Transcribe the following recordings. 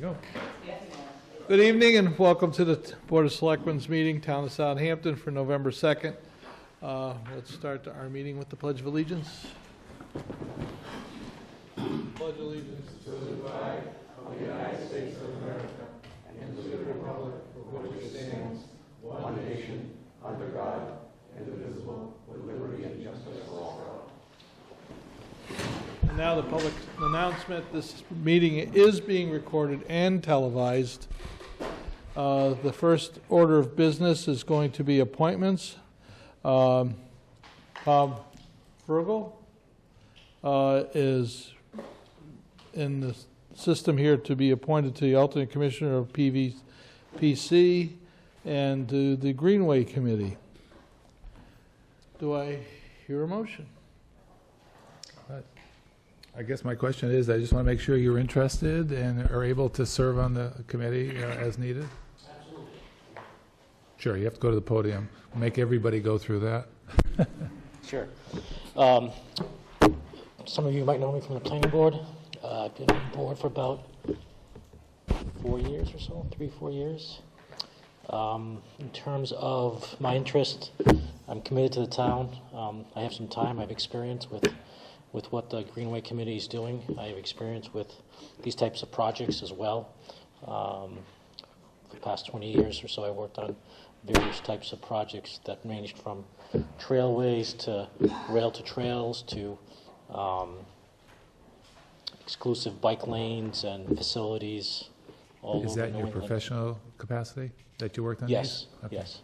we go. Good evening and welcome to the Board of Selectmen's meeting, Town of Southampton, for November 2nd. Let's start our meeting with the Pledge of Allegiance. Pledge allegiance to the flag of the United States of America and to the republic for which it stands, one nation, under God, indivisible, with liberty and justice for all. And now the public announcement. This meeting is being recorded and televised. The first order of business is going to be appointments. Bob Fergal is in the system here to be appointed to the alternate commissioner of PVPC and to the Greenway Committee. Do I hear a motion? I guess my question is, I just want to make sure you're interested and are able to serve on the committee as needed. Absolutely. Sure, you have to go to the podium. Make everybody go through that. Sure. Some of you might know me from the planning board. I've been on the board for about 4 years or so, 3-4 years. In terms of my interest, I'm committed to the town. I have some time. I have experience with what the Greenway Committee is doing. I have experience with these types of projects as well. For the past 20 years or so, I worked on various types of projects that ranged from trailways to rail to trails to exclusive bike lanes and facilities all Is over that in New your England. Professional capacity that you worked on Yes, these? Okay. yes.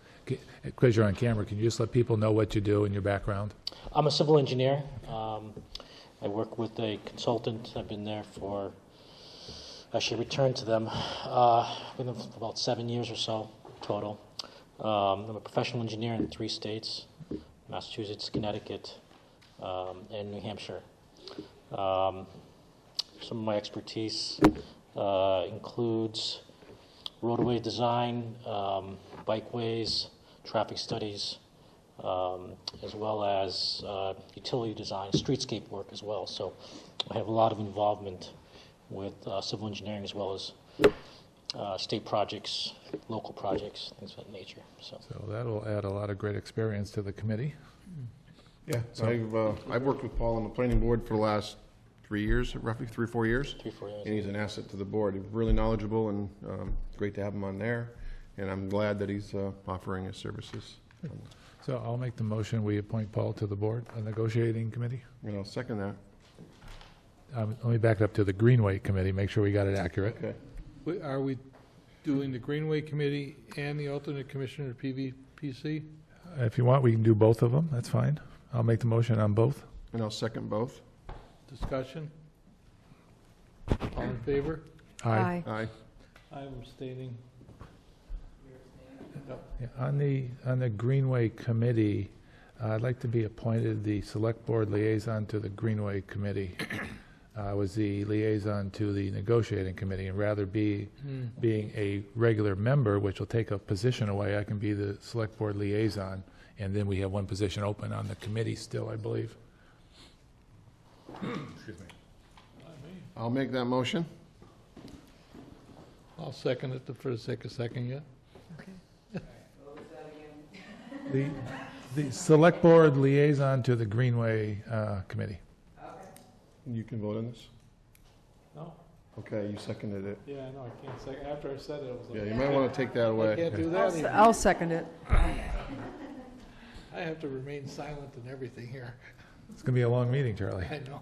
Because you're on camera, can you just let people know what you do and your background? I'm a civil engineer. I work with a consultant. I've been there for, actually returned to them, been there for about 7 years or so total. I'm a professional engineer in 3 states, Massachusetts, Connecticut, and New Hampshire. Some of my expertise includes roadway design, bikeways, traffic studies, as well as utility design, streetscape work as well. So I have a lot of involvement with civil engineering as well as state projects, local projects, things of that nature. So that'll add a lot of great experience to the committee. Yeah, so I've worked with Paul on the planning board for the last 3 years, roughly 3-4 years. 3-4 years. And he's an asset to the board. He's really knowledgeable and great to have him on there. And I'm glad that he's offering his services. So I'll make the motion, we appoint Paul to the board, a negotiating committee. And I'll second that. Let me back it up to the Greenway Committee, make sure we got it accurate. Okay. Are we doing the Greenway Committee and the alternate commissioner of PVPC? If you want, we can do both of them, that's fine. I'll make the motion on both. And I'll second both. Discussion? All in favor? Aye. Aye. I'm abstaining. Yeah, on the Greenway Committee, I'd like to be appointed the Select Board liaison to the Greenway Committee. I was the liaison to the Negotiating Committee, and rather being a regular member, which will take a position away, I can be the Select Board liaison, and then we have one position open on the committee still, I believe. Excuse me. I'll make that motion. I'll second it for the sake of second yet. The Select Board liaison to the Greenway Committee. You can vote on this? No? Okay, you seconded it. Yeah, I know, I can't second. After I said it, I was like, Yeah, you might want to take that I away. can't do that even. I'll second it. I have to remain silent in everything here. It's going to be a long meeting, Charlie. I know.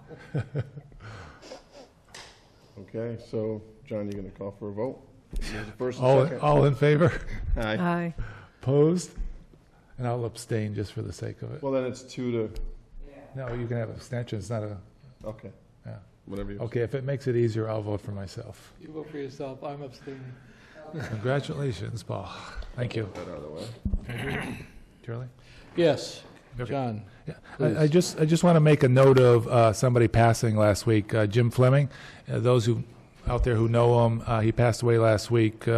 Okay, so, John, you're going to call for a vote? There's a first and second. All in favor? Aye. Aye. Opposed? And I'll abstain just for the sake of it. Well, then it's 2 to, No, you can have abstentions, not a, okay, yeah. whatever you. Okay, if it makes it easier, I'll vote for myself. You vote for yourself, I'm abstaining. Congratulations, Paul. Thank you. Get that out of the way. Charlie? Yes, Okay. John. Yeah, I just want to make a note of somebody passing last week, Jim Fleming. Those who out there who know him, he passed away last week.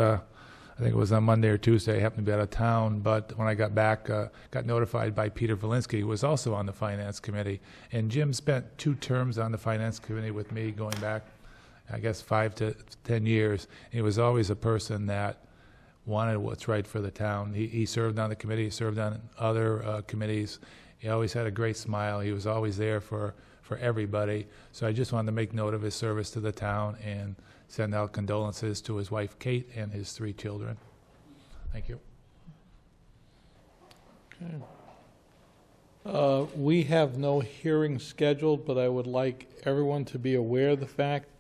I think it was on Monday or Tuesday. I happened to be out of town, but when I got back, got notified by Peter Valinsky, who was also on the Finance Committee. And Jim spent 2 terms on the Finance Committee with me going back I guess 5 to 10 years. He was always a person that wanted what's right for the town. He served on the committee, he served on other committees. He always had a great smile. He was always there for everybody. So I just wanted to make note of his service to the town and send out condolences to his wife, Kate, and his 3 children. Thank you. Okay. We have no hearing scheduled, but I would like everyone to be aware of the fact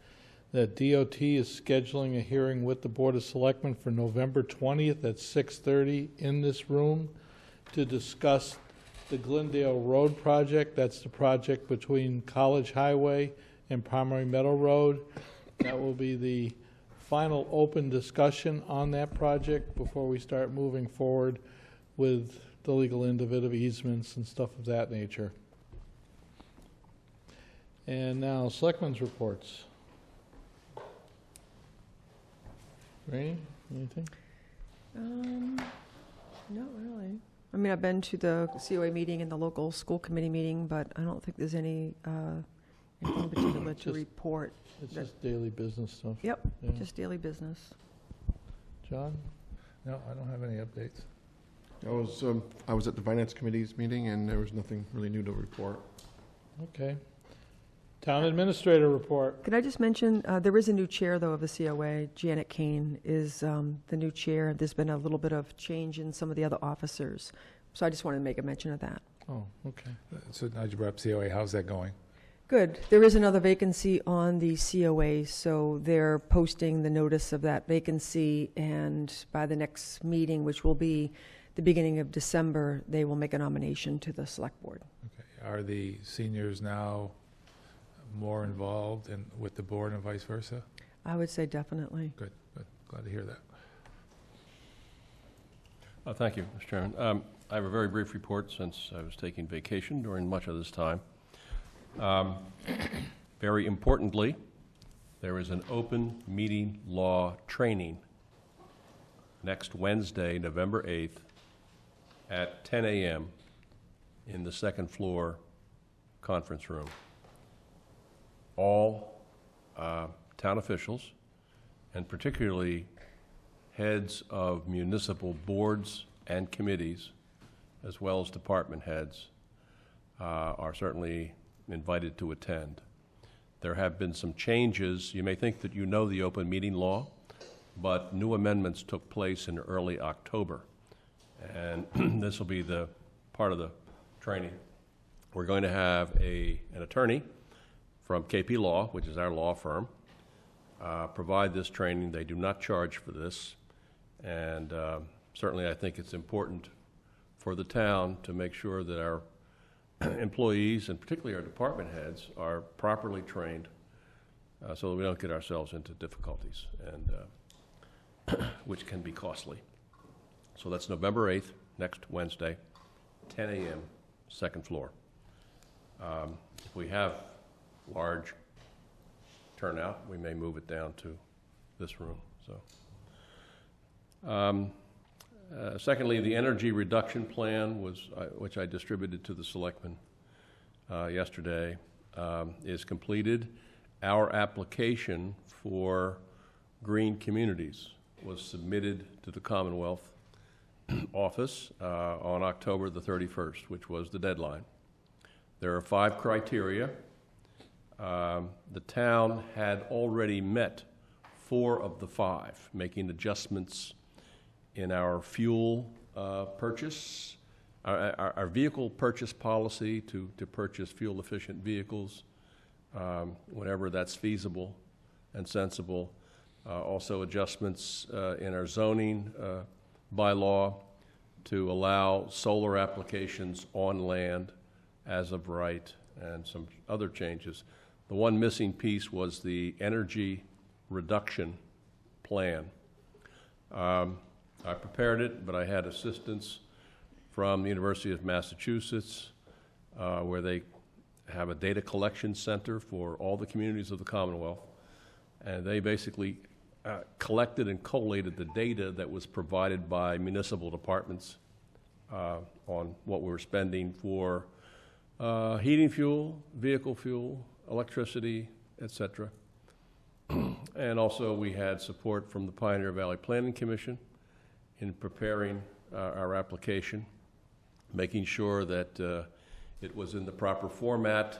that DOT is scheduling a hearing with the Board of Selectmen for November 20th at 6:30 in this room to discuss the Glendale Road project. That's the project between College Highway and Primary Meadow Road. That will be the final open discussion on that project before we start moving forward with the legal individual easements and stuff of that nature. And now, Selectmen's reports. Rainey, anything? Not really. I mean, I've been to the COA meeting and the local school committee meeting, but I don't think there's anything particular to report. It's just daily business stuff. Yep, Yeah. just daily business. John? No, I don't have any updates. I was at the Finance Committee's meeting, and there was nothing really new to report. Okay. Town Administrator report. Could I just mention, there is a new chair, though, of the COA. Janet Kane is the new chair. There's been a little bit of change in some of the other officers. So I just wanted to make a mention of that. Oh, okay. So now you brought up COA. How's that going? Good. There is another vacancy on the COA, so they're posting the notice of that vacancy, and by the next meeting, which will be the beginning of December, they will make a nomination to the Select Board. Okay. Are the seniors now more involved with the board and vice versa? I would say definitely. Good, good. Glad to hear that. Thank you, Mr. Chairman. I have a very brief report since I was taking vacation during much of this time. Very importantly, there is an open meeting law training next Wednesday, November 8th at 10 a.m. in the second floor conference room. All town officials, and particularly heads of municipal boards and committees, as well as department heads, are certainly invited to attend. There have been some changes. You may think that you know the open meeting law, but new amendments took place in early October, and this will be the part of the training. We're going to have an attorney from KP Law, which is our law firm, provide this training. They do not charge for this, and certainly I think it's important for the town to make sure that our employees, and particularly our department heads, are properly trained so that we don't get ourselves into difficulties, and which can be costly. So that's November 8th, next Wednesday, 10 a.m., second floor. If we have large turnout, we may move it down to this room. So, secondly, the energy reduction plan which I distributed to the selectmen yesterday, is completed. Our application for green communities was submitted to the Commonwealth office on October the 31st, which was the deadline. There are 5 criteria. The town had already met 4 of the 5, making adjustments in our fuel purchase, our vehicle purchase policy to purchase fuel-efficient vehicles, whenever that's feasible and sensible. Also adjustments in our zoning bylaw to allow solar applications on land as of right, and some other changes. The one missing piece was the energy reduction plan. I prepared it, but I had assistance from the University of Massachusetts, where they have a data collection center for all the communities of the Commonwealth, and they basically collected and collated the data that was provided by municipal departments on what we were spending for heating fuel, vehicle fuel, electricity, etc. And also, we had support from the Pioneer Valley Planning Commission in preparing our application, making sure that it was in the proper format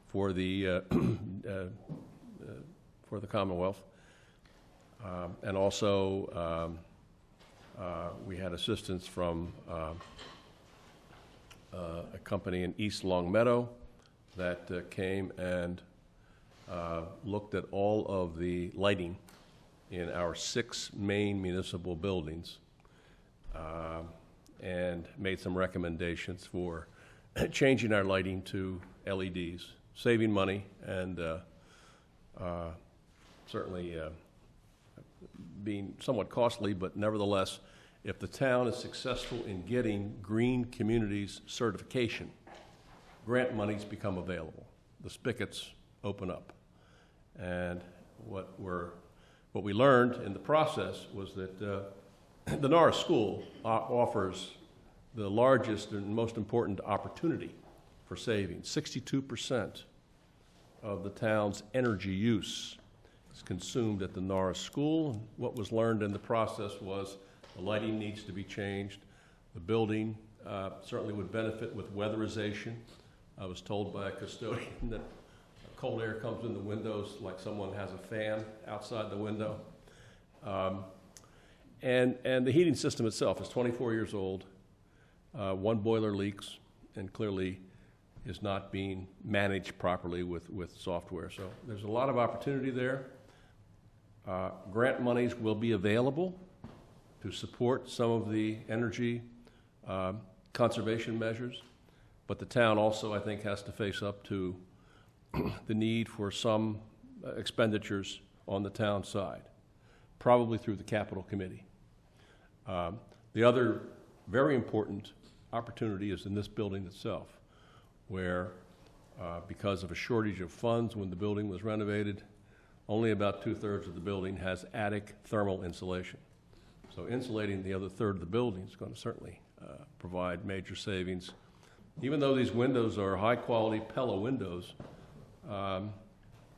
for the Commonwealth. And also, we had assistance from a company in East Longmeadow that came and looked at all of the lighting in our 6 main municipal buildings and made some recommendations for changing our lighting to LEDs, saving money, and certainly being somewhat costly, but nevertheless, if the town is successful in getting green communities certification, grant monies become available. The spigots open up. And what we learned in the process was that the Norris School offers the largest and most important opportunity for savings. 62% of the town's energy use is consumed at the Norris School. What was learned in the process was the lighting needs to be changed. The building certainly would benefit with weatherization. I was told by a custodian that cold air comes in the windows like someone has a fan outside the window. And the heating system itself is 24 years old. 1 boiler leaks and clearly is not being managed properly with software. So there's a lot of opportunity there. Grant monies will be available to support some of the energy conservation measures, but the town also, I think, has to face up to the need for some expenditures on the town side, probably through the Capital Committee. The other very important opportunity is in this building itself, where because of a shortage of funds when the building was renovated, only about 2/3 of the building has attic thermal insulation. So insulating the other third of the building is going to certainly provide major savings. Even though these windows are high-quality Pella windows,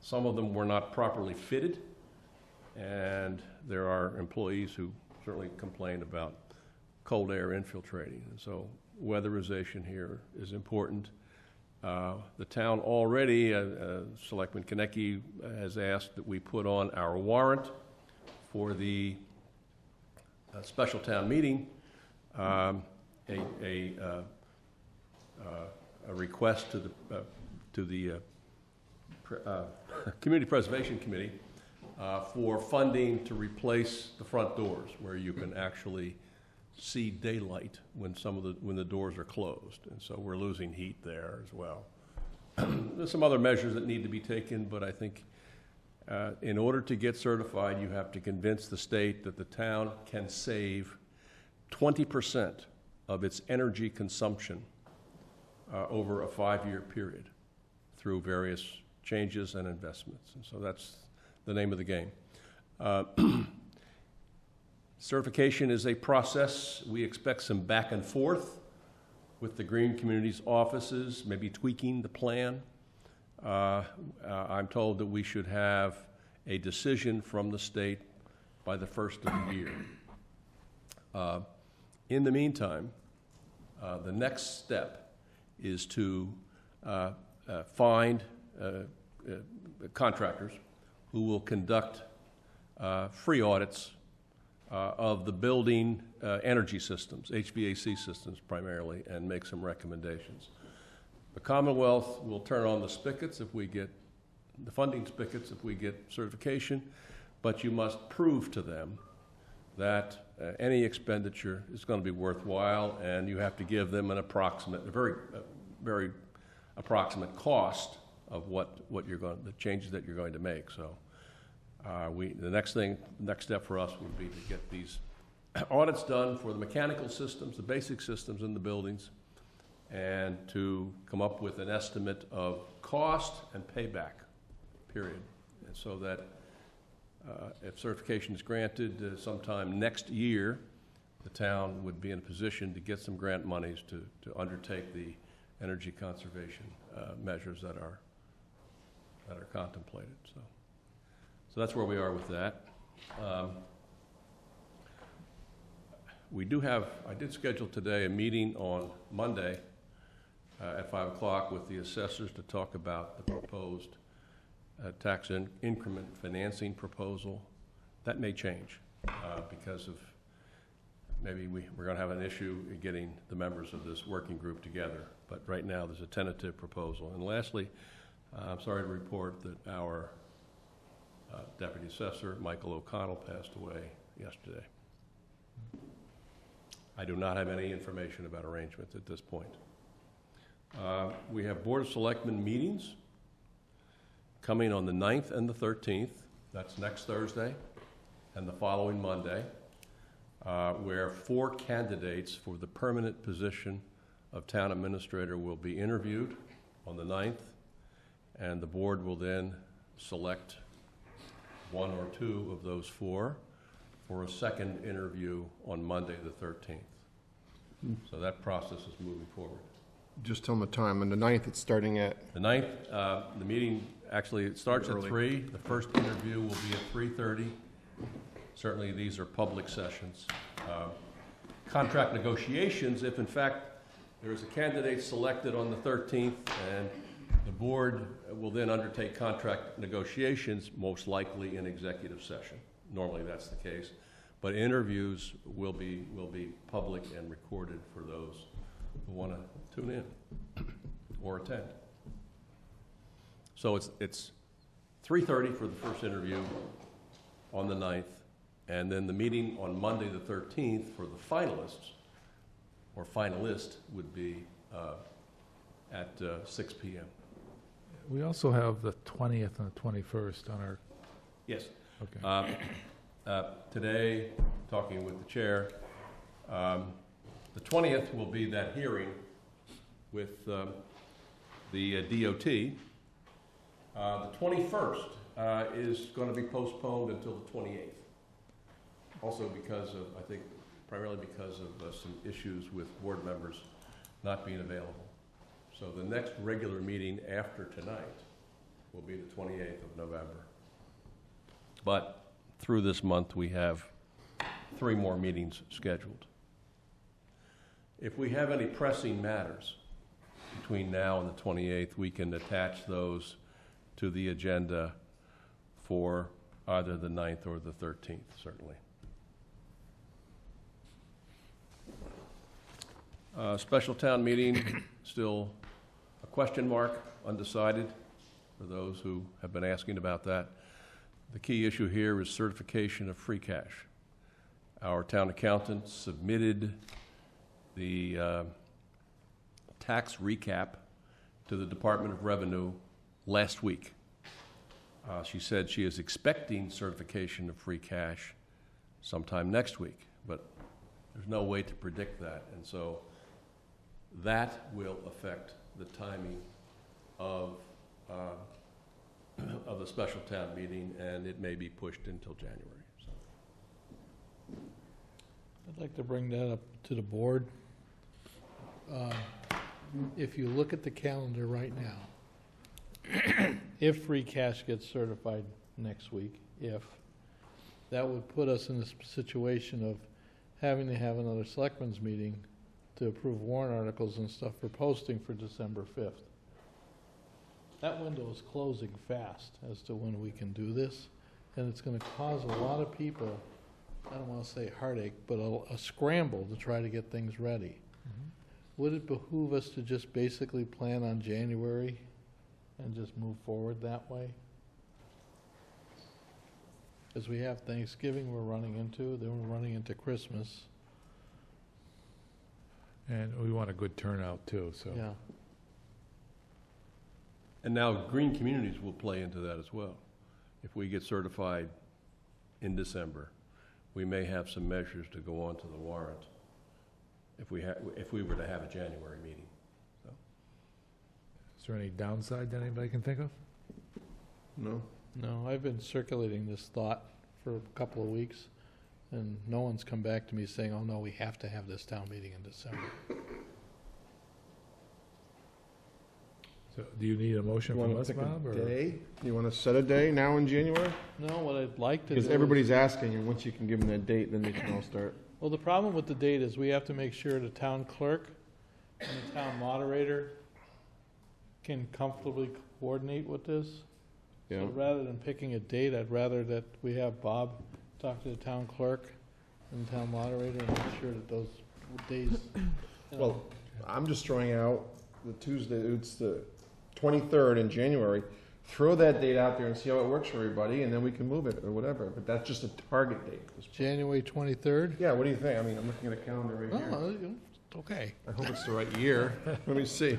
some of them were not properly fitted, and there are employees who certainly complained about cold air infiltrating. And so weatherization here is important. The town already, Selectman Konecki has asked that we put on our warrant for the special town meeting a request to the Community Preservation Committee for funding to replace the front doors, where you can actually see daylight when the doors are closed, and so we're losing heat there as well. There's some other measures that need to be taken, but I think in order to get certified, you have to convince the state that the town can save 20% of its energy consumption over a 5-year period through various changes and investments, and so that's the name of the game. Certification is a process. We expect some back and forth with the Green Communities offices, maybe tweaking the plan. I'm told that we should have a decision from the state by the 1st of the year. In the meantime, the next step is to find contractors who will conduct free audits of the building energy systems, HVAC systems primarily, and make some recommendations. The Commonwealth will turn on the spigots if we get the funding spigots if we get certification, but you must prove to them that any expenditure is going to be worthwhile, and you have to give them an approximate, a very approximate cost of the changes that you're going to make. So the next step for us would be to get these audits done for the mechanical systems, the basic systems in the buildings, and to come up with an estimate of cost and payback period, and so that if certification is granted sometime next year, the town would be in a position to get some grant monies to undertake the energy conservation measures that are contemplated. So that's where we are with that. I did schedule today a meeting on Monday at 5 o'clock with the assessors to talk about the proposed tax increment financing proposal. That may change because of maybe we're going to have an issue in getting the members of this working group together. But right now, there's a tentative proposal. And lastly, I'm sorry to report that our Deputy Assessor, Michael O'Connell, passed away yesterday. I do not have any information about arrangements at this point. We have Board of Selectmen meetings coming on the 9th and the 13th. That's next Thursday and the following Monday, where 4 candidates for the permanent position of Town Administrator will be interviewed on the 9th, and the board will then select 1 or 2 of those 4 for a second interview on Monday the 13th. So that process is moving forward. Just tell them the time. On the 9th, it's starting at? The 9th, the meeting, actually, it starts at 3. The first interview will be at 3:30. Certainly, these are public sessions. Contract negotiations, if in fact there is a candidate selected on the 13th and the board will then undertake contract negotiations, most likely in executive session. Normally that's the case. But interviews will be public and recorded for those who want to tune in or attend. So it's 3:30 for the first interview on the 9th, and then the meeting on Monday the 13th for the finalists or finalist would be at 6 p.m. We also have the 20th and the 21st on our, Yes. okay. Today, talking with the chair, the 20th will be that hearing with the DOT. The 21st is going to be postponed until the 28th. Also because of, I think, primarily because of some issues with board members not being available. So the next regular meeting after tonight will be the 28th of November. But through this month, we have 3 more meetings scheduled. If we have any pressing matters between now and the 28th, we can attach those to the agenda for either the 9th or the 13th, certainly. Special town meeting, still a question mark, undecided, for those who have been asking about that. The key issue here is certification of free cash. Our town accountant submitted the tax recap to the Department of Revenue last week. She said she is expecting certification of free cash sometime next week, but there's no way to predict that, and so that will affect the timing of the special town meeting, and it may be pushed until January. So. I'd like to bring that up to the board. If you look at the calendar right now, if free cash gets certified next week, that would put us in a situation of having to have another selectmen's meeting to approve warrant articles and stuff for posting for December 5th. That window is closing fast as to when we can do this, and it's going to cause a lot of people, I don't want to say heartache, but a scramble to try to get things ready. Mhm. Would it behoove us to just basically plan on January and just move forward that way? Because we have Thanksgiving we're running into, then we're running into Christmas. And we want a good turnout too, so. Yeah. And now green communities will play into that as well. If we get certified in December, we may have some measures to go onto the warrant if we were to have a January meeting. So. Is there any downside that anybody can think of? No? No, I've been circulating this thought for a couple of weeks, and no one's come back to me saying, oh no, we have to have this town meeting in December. So do you need a motion You from want us, to pick Bob? a or- day? You want to set a day now in January? No, what I'd like to do Because is- everybody's asking, and once you can give them that date, then they can all start. Well, the problem with the date is we have to make sure the town clerk and the town moderator can comfortably coordinate with this. Yeah. So rather than picking a date, I'd rather that we have Bob talk to the town clerk and the town moderator and make sure that those days, you know, Well, I'm just throwing out the Tuesday, it's the 23rd in January. Throw that date out there and see how it works for everybody, and then we can move it or whatever. But that's just a target date. January 23rd. Yeah, what do you think? I mean, I'm looking at a calendar right here. Oh, okay. I hope it's the right year. Let me see.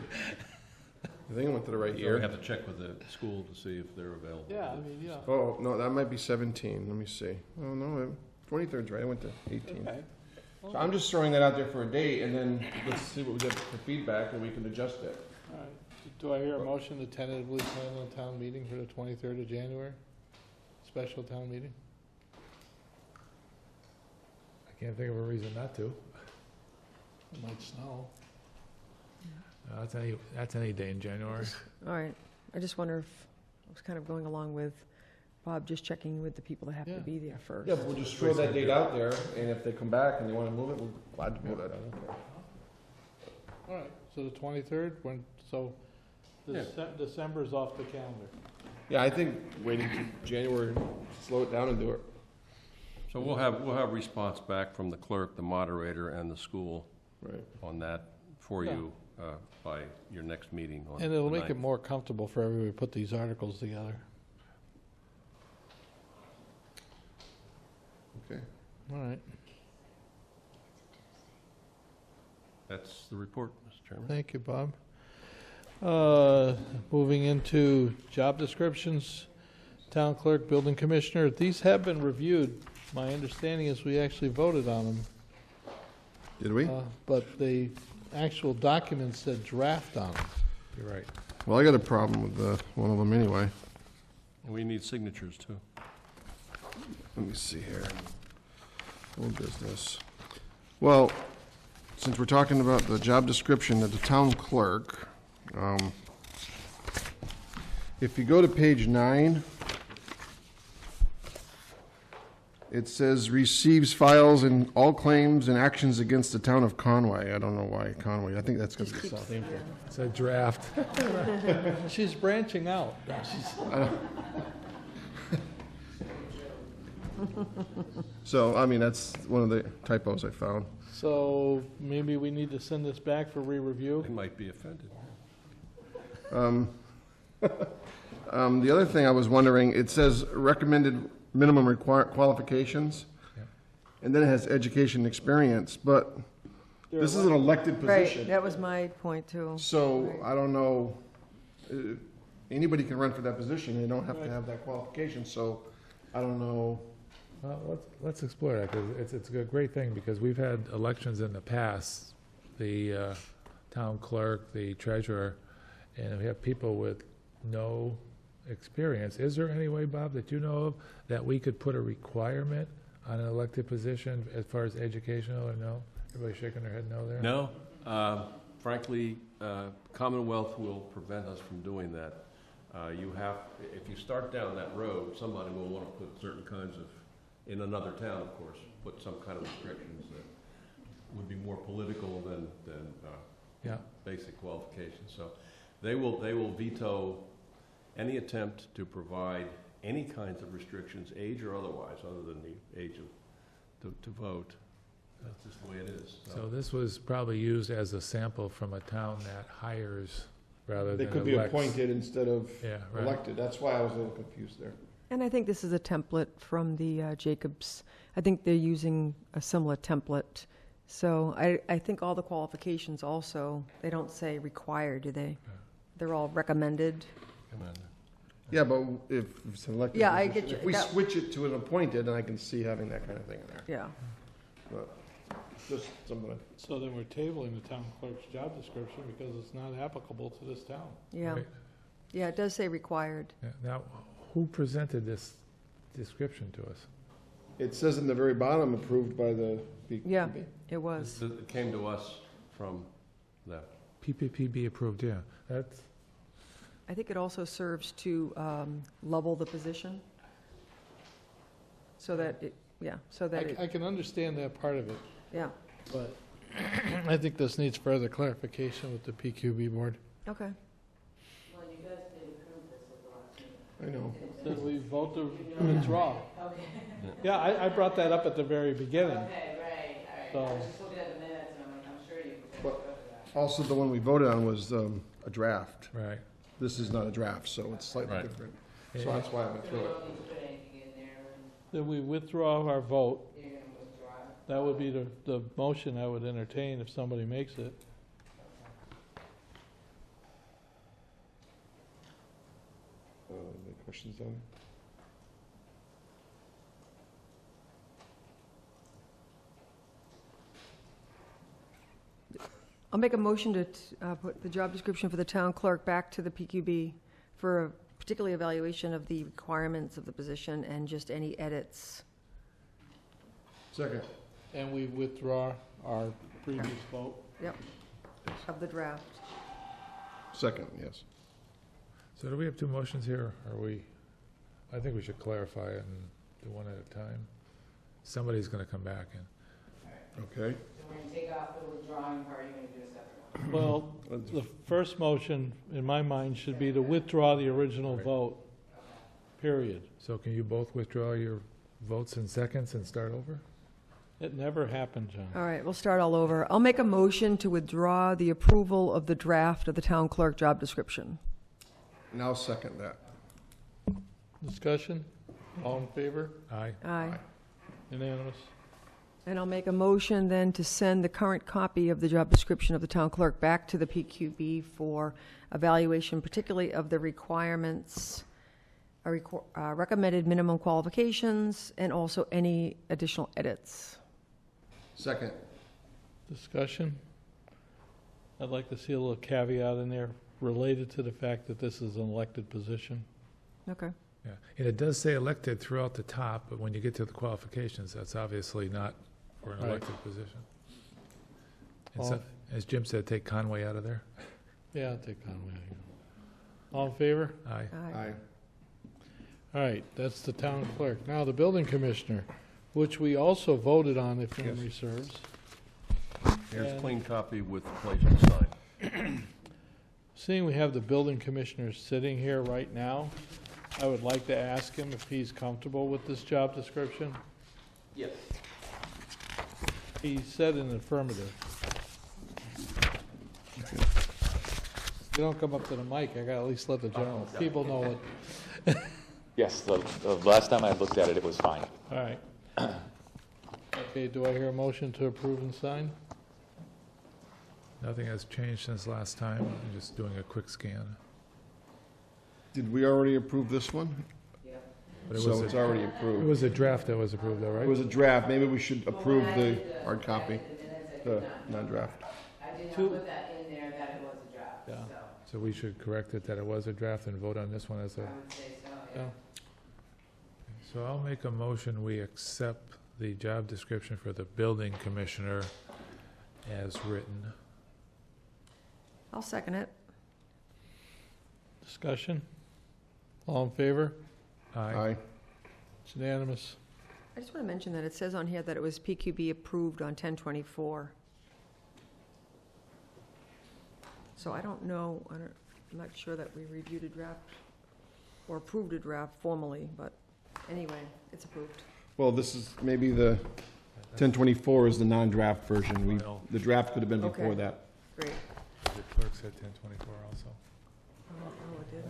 I think I went to the right So we year. have to check with the school to see if they're available. Yeah, I mean, yeah. Oh, no, that might be 17. Let me see. Oh, no, 23rd's right. I went to 18. Okay. So I'm just throwing that out there for a date, and then let's see what we get for feedback, and we can adjust it. All right. Do I hear a motion to tentatively plan a town meeting for the 23rd of January? Special town meeting? I can't think of a reason not to. It might snow. That's any day in January. All right. I just wonder if, I was kind of going along with Bob, just checking with the people that have Yeah. to be there first. Yeah, but we'll just throw that date out there, and if they come back and they want to move it, we're glad to move it. I don't care. All right, so the 23rd, so Yeah. December's off the calendar. Yeah, I think waiting to January, slow it down and do it. So we'll have response back from the clerk, the moderator, and the school Right. on that for Yeah. you by your next meeting on And it'll the make it 9th. more comfortable for everybody to put these articles together. Okay. All right, That's the report, Mr. Chairman. thank you, Bob. Moving into job descriptions, town clerk, building commissioner, these have been reviewed. My understanding is we actually voted on them, Did we? but the actual document said draft on them. You're right. Well, I got a problem with one of them anyway. We need signatures, too. Let me see here. Old business. Well, since we're talking about the job description of the town clerk, if you go to page 9, it says receives files and all claims and actions against the town of Conway. I don't know why Conway. I think that's because it's Southampton. It's a draft. She's branching out. So, I mean, that's one of the typos I found. So maybe we need to send this back for re-review? They might be offended. The other thing I was wondering, it says recommended minimum qualifications, Yep. and then it has education experience, but this is an elected Right, position. that was my point too. So, Right. I don't know, anybody can run for that position, they don't have to Right. have that qualification, so I don't know. Well, let's explore that, because it's a great thing, because we've had elections in the past, the town clerk, the treasurer, and we have people with no experience. Is there any way, Bob, that you know of, that we could put a requirement on an elected position as far as educational, or no? Everybody shaking their head no there? No, frankly, Commonwealth will prevent us from doing that. You have, if you start down that road, somebody will want to put certain kinds of, in another town, of course, put some kind of restrictions that would be more political than Yeah, basic qualifications. So they will veto any attempt to provide any kinds of restrictions, age or otherwise, other than the age to vote. That's just the way it is. so this was probably used as a sample from a town that hires rather than They elects. could be appointed instead of Yeah, right. elected, that's why I was a little confused there. And I think this is a template from the Jacobs. I think they're using a similar template. So I think all the qualifications also, they don't say required, do they? They're all recommended. Commander. Yeah, but if it's an elected Yeah, I position, get you. if we That- switch it to an appointed, then I can see having that kind of thing in there. Yeah. But just something. So then we're tabling the town clerk's job description because it's not applicable to this town. Yeah. Right. Yeah, it does say required. Yeah, now, who presented this description to us? It says in the very bottom, approved by the PPP. Yeah. It was. It came to us from them. PPPB approved, yeah. That's, I think it also serves to level the position, so that it, yeah, so that it, I can understand that part of it, yeah, but I think this needs further clarification with the PQB board. okay. I know. Did we vote to withdraw? Yeah, I brought that up at the very beginning. Okay, right, So- all right. I was just looking at the minutes and I'm like, I'm sure you could go But- to that. Also, the one we voted on was a draft. Right. This is not a draft, so it's slightly Right. different. So that's why I went So through we it. don't need to put anything in there and Then we withdraw our vote. you're gonna withdraw it. That would be the motion I would entertain if somebody makes it. Any questions on it? I'll make a motion to put the job description for the town clerk back to the PQB for a particular evaluation of the requirements of the position and just any edits. Second. And we withdraw our previous vote. Of the draft. Second, yes. So do we have two motions here? Are we, I think we should clarify it and do one at a time. Somebody's gonna come back and, Okay. So we're gonna take off the withdrawing part, you're gonna do a separate one. Well, the first motion, in my mind, should be to withdraw the original vote, period. so can you both withdraw your votes in seconds and start over? It never happened, John. All right, we'll start all over. I'll make a motion to withdraw the approval of the draft of the town clerk job description. Now second that. Discussion? All in favor? Aye. Aye. Unanimous? And I'll make a motion then to send the current copy of the job description of the town clerk back to the PQB for evaluation, particularly of the requirements, recommended minimum qualifications, and also any additional edits. Second. Discussion? I'd like to see a little caveat in there related to the fact that this is an elected position. Okay. Yeah, and it does say elected throughout the top, but when you get to the qualifications, that's obviously not for an Right. elected position. And so, as Jim said, take Conway out of there. Yeah, I'll take Conway. All in favor? Aye. Aye. All right, that's the town clerk. Now, the building commissioner, which we also voted on, if memory serves. Here's a And- clean copy with the place to sign. Seeing we have the building commissioner sitting here right now, I would like to ask him if he's comfortable with this job description. Yes. He said an affirmative. You don't come up to the mic, I gotta at least let the general people know it. Yes, the last time I looked at it, it was fine. All right. Okay, do I hear a motion to approve and sign? Nothing has changed since last time. I'm just doing a quick scan. Did we already approve this one? But it So was it's a, already it approved. was a draft that was approved, though, It right? was a draft. Maybe we should approve Well, when I the did hard copy, the minutes, I the did not. non-draft. I did not Two- put that in there that it was a draft, Yeah. so So we should correct it that it was a draft and vote on this one as I a, would say so, yeah. Yeah. so I'll make a motion, we accept the job description for the building commissioner as written. I'll second it. Discussion? All in favor? Aye. It's unanimous. I just want to mention that it says on here that it was PQB approved on 10/24. So I don't know, I'm not sure that we reviewed a draft or approved a draft formally, but anyway, it's approved. Well, this is, maybe the 1024 is the non-draft version. Final. The draft could have been before Okay. that. Great. The clerk said 1024 also. Oh, it did.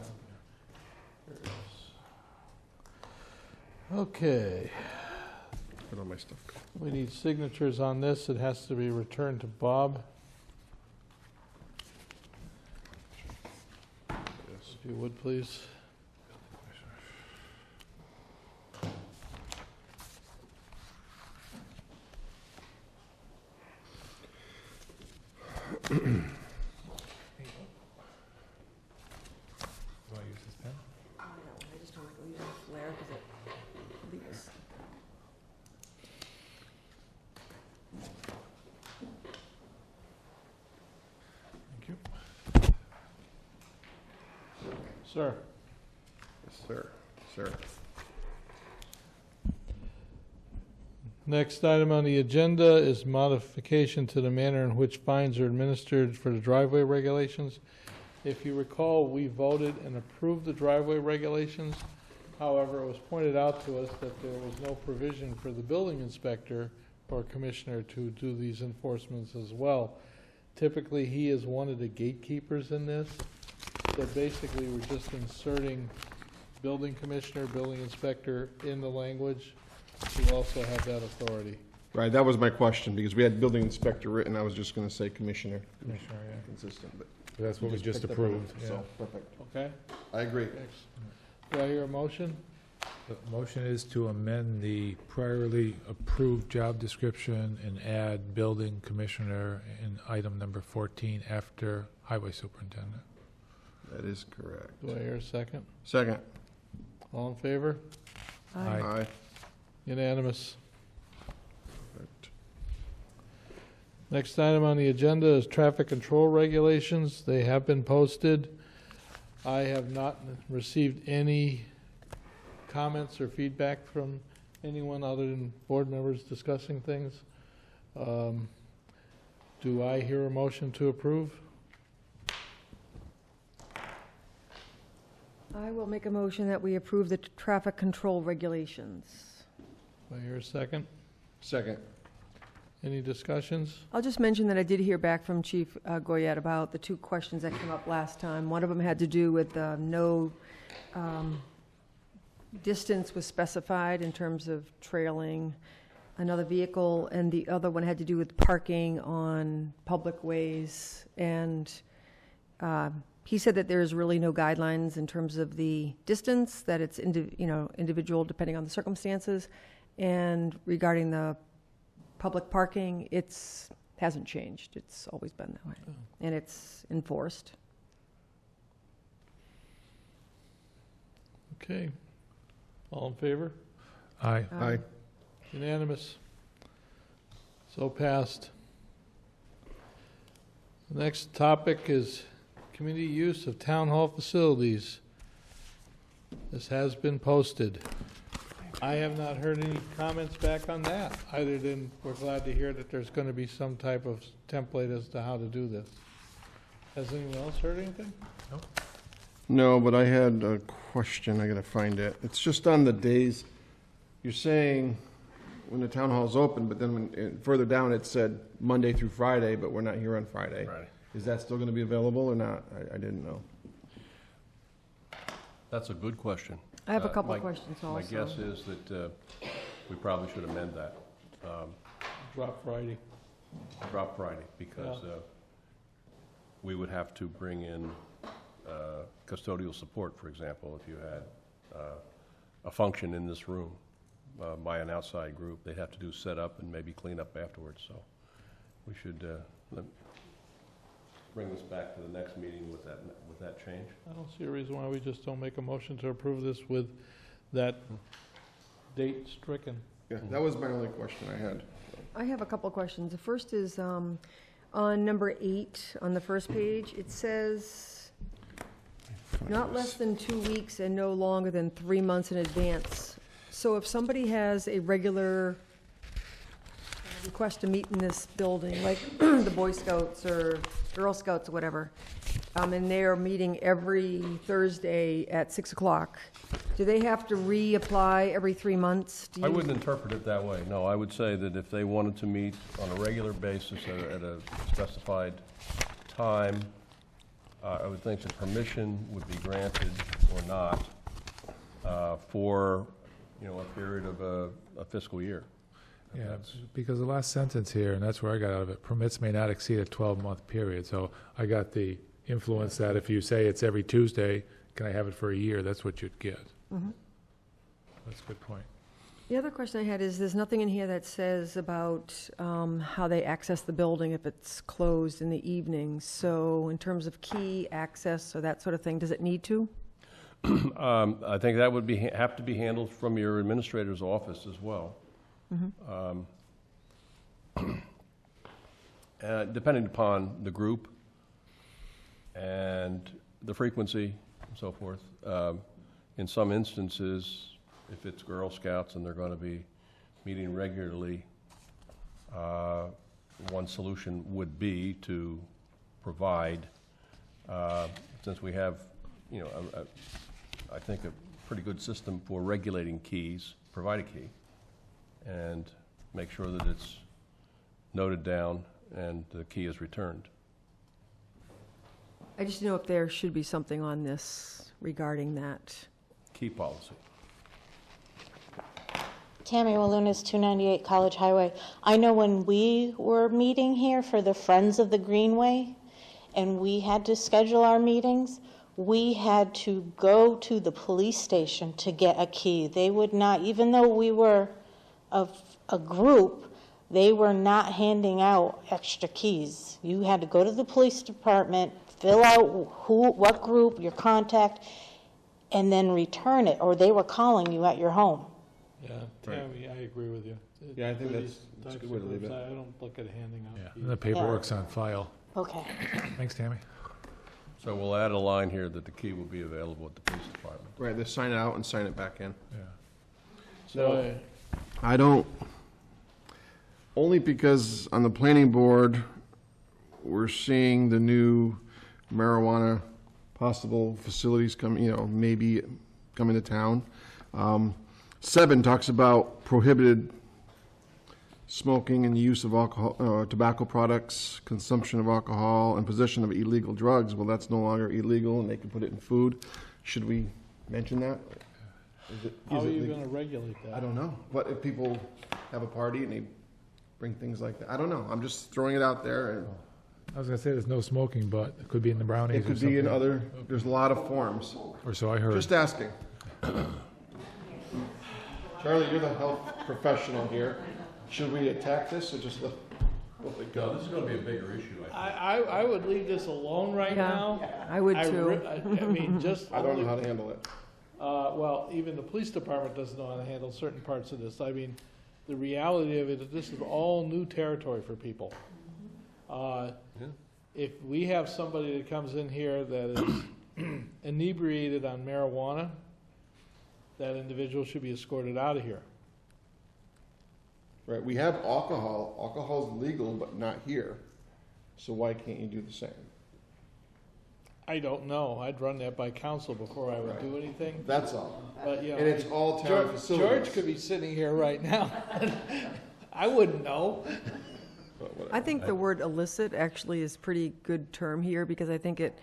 Okay, Put all my stuff. we need signatures on this. It has to be returned to Bob, if you would, please. You want to use this pen? I just don't like using a flare because it leaks. Thank you. Sir. Yes, sir. Sir. Next item on the agenda is modification to the manner in which fines are administered for the driveway regulations. If you recall, we voted and approved the driveway regulations. However, it was pointed out to us that there was no provision for the building inspector or commissioner to do these enforcements as well. Typically, he is one of the gatekeepers in this. So basically, we're just inserting building commissioner, building inspector in the language to also have that authority. Right, that was my question, because we had building inspector written, I was just gonna say commissioner. Commissioner, yeah. Consistent, but. That's what we just picked up on it, approved, yeah. So, perfect. Okay? I agree. Do I hear a motion? The motion is to amend the priorly approved job description and add building commissioner in item number 14 after highway superintendent. That is correct. Do I hear a second? Second. All in favor? Aye. Aye. Unanimous. Perfect. Next item on the agenda is traffic control regulations. They have been posted. I have not received any comments or feedback from anyone other than board members discussing things. Do I hear a motion to approve? I will make a motion that we approve the traffic control regulations. Do I hear a second? Second. Any discussions? I'll just mention that I did hear back from Chief Goyette about the two questions that came up last time. One of them had to do with no distance was specified in terms of trailing another vehicle, and the other one had to do with parking on public ways. And he said that there's really no guidelines in terms of the distance, that it's individual depending on the circumstances. And regarding the public parking, hasn't changed. It's always been that way, and it's enforced. Okay. All in favor? Aye. Aye. Unanimous. So passed. The next topic is community use of town hall facilities. This has been posted. I have not heard any comments back on that, other than we're glad to hear that there's going to be some type of template as to how to do this. Has anyone else heard anything? No, but I had a question, I gotta find it. It's just on the days, you're saying when the town hall's open, but then further down it said Monday through Friday, but we're not here on Friday. Right. Is that still gonna be available or not? I didn't know. That's a good question. I have a couple My- questions also. My guess is that we probably should amend that, Drop Friday. drop Friday, because we would have to bring in custodial support, for example, if you had a function in this room by an outside group. They'd have to do setup and maybe clean up afterwards, so we should bring this back to the next meeting with that change. I don't see a reason why we just don't make a motion to approve this with that date stricken. Yeah, that was my only question I had. I have a couple of questions. The first is on number 8 on the first page. It says not less than 2 weeks and no longer than 3 months in advance. So if somebody has a regular request to meet in this building, like the Boy Scouts or Girl Scouts or whatever, and they're meeting every Thursday at 6 o'clock, do they have to reapply every 3 months? I wouldn't interpret it that way, no. I would say that if they wanted to meet on a regular basis at a specified time, I would think that permission would be granted or not for, a period of a fiscal year. Yeah, because the last sentence here, and that's where I got out of it, permits may not exceed a 12-month period. So I got the influence that if you say it's every Tuesday, can I have it for a year? That's what you'd get. Mm-hmm. That's a good point. The other question I had is, there's nothing in here that says about how they access the building if it's closed in the evening. So in terms of key access or that sort of thing, does it need to? I think that would have to be handled from your administrator's office as well. Depending upon the group and the frequency, so forth. In some instances, if it's Girl Scouts and they're going to be meeting regularly, one solution would be to provide, since we have, you know, I think a pretty good system for regulating keys, provide a key, and make sure that it's noted down and the key is returned. I just know if there should be something on this regarding that. Key policy. Tammy Walunas, 298 College Highway. I know when we were meeting here for the Friends of the Greenway, and we had to schedule our meetings, we had to go to the police station to get a key. They would not, even though we were a group, they were not handing out extra keys. You had to go to the police department, fill out what group, your contact, and then return it, or they were calling you at your home. Yeah, Tammy, I agree with you. Yeah, I think These that's a types good way of to leave groups, it. I don't look at handing out Yeah, keys. and the paperwork's on file. Okay. Thanks, Tammy. So we'll add a line here that the key will be available at the police department. Right, they sign it out and sign it back in. Yeah. So, I don't, only because on the planning board, we're seeing the new marijuana possible facilities come, you know, maybe coming to town. 7 talks about prohibited smoking and use of alcohol, tobacco products, consumption of alcohol, and possession of illegal drugs. Well, that's no longer illegal, and they can put it in food. Should we mention that? how are it you legal? going to regulate that? I don't know. What if people have a party and they bring things like that? I don't know. I'm just throwing it out there. And I was gonna say there's no smoking, but it could be in the brownies it or could something. be in other, there's a lot of forms. Or so I heard. Just asking. Charlie, you're the health professional here. Should we attack this or just let it No, go? this is going to be a bigger issue, I think. I would leave this alone right Yeah, now. I would too. I mean, just. I don't know how to handle it. Well, even the police department doesn't know how to handle certain parts of this. I mean, the reality of it is this is all new territory for people. Yeah. If we have somebody that comes in here that is inebriated on marijuana, that individual should be escorted out of here. Right, we have alcohol. Alcohol's legal, but not here. So why can't you do the same? I don't know. I'd run that by council before I would do anything. That's all. But, you know, And it's all town George facilities. could be sitting here right now. I wouldn't know. But whatever. I think the word illicit actually is pretty good term here because I think it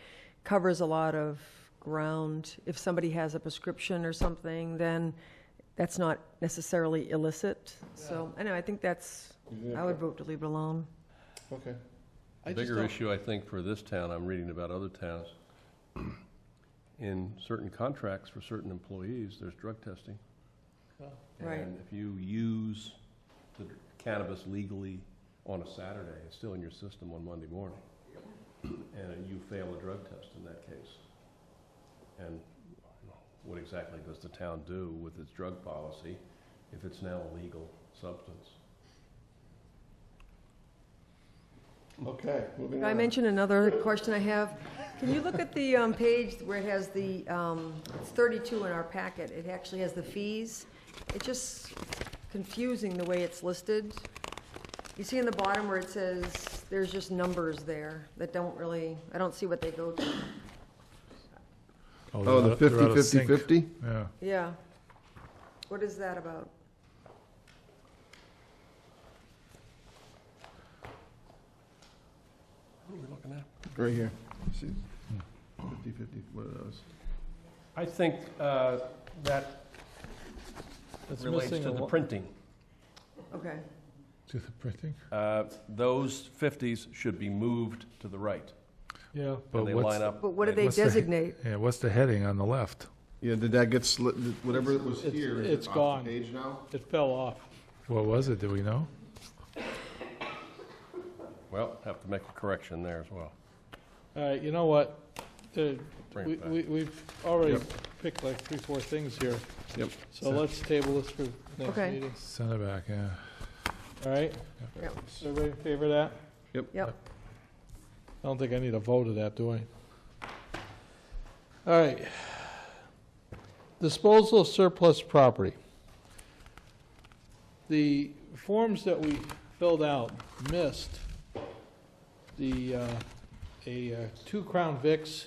covers a lot of ground. If somebody has a prescription or something, then that's not necessarily illicit. So, anyway, I think that's, I would vote to leave it alone. Okay. I just Bigger don't- issue, I think, for this town, I'm reading about other towns, in certain contracts for certain employees, there's drug testing. Right. And if you use the cannabis legally on a Saturday, it's still in your system on Monday morning. And you fail a drug test in that case. And what exactly does the town do with its drug policy if it's now a legal substance? Okay, moving Can I on. mention another question I have? Can you look at the page where it has the, it's 32 in our packet, it actually has the fees. It's just confusing the way it's listed. You see in the bottom where it says, there's just numbers there that don't really, I don't see what they go to. Oh, the they're out of 50, sync. 50? Yeah. Yeah. What is that about? What are we looking at? Right here. See? 50, 50, what are those? I think that It's relates missing to a the lo- printing. Okay. To the printing? Those 50s should be moved to the right. Yeah. But And they what's- line up. But what do they What's the- designate? Yeah, what's the heading on the left? Yeah, did that get slit, whatever was It's- here, is it's it off gone. the page now? It fell off. What was it? Do we know? Well, have to make a correction there as well. All right, you know what? Bring it back. We've already Yep. picked like 3, 4 things here. Yep. So let's table this for next Okay. meeting. Send it back, yeah. All right? Yep. Is everybody in favor of that? Yep. I don't think I need a vote of that, do I? All right. Disposal of surplus property. The forms that we filled out missed a 2 Crown Vics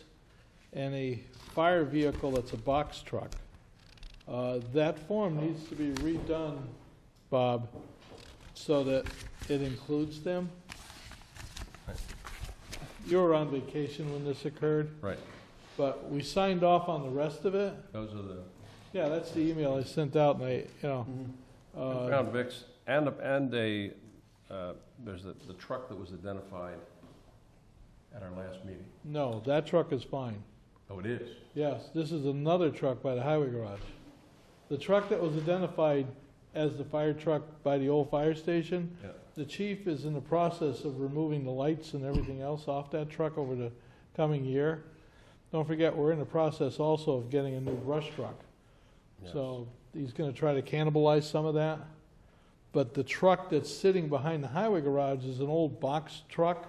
and a fire vehicle that's a box truck. That form needs to be redone, Bob, so that it includes them. You were on vacation when this occurred, Right. but we signed off on the rest of it. Those are the Yeah, that's the email I sent out, and Crown Vics and there's the truck that was identified at our last meeting. no, that truck is fine. Oh, it is? Yes, this is another truck by the highway garage. The truck that was identified as the fire truck by the old fire station, Yeah. the chief is in the process of removing the lights and everything else off that truck over the coming year. Don't forget, we're in the process also of getting a new brush truck. Yes. So he's gonna try to cannibalize some of that. But the truck that's sitting behind the highway garage is an old box truck,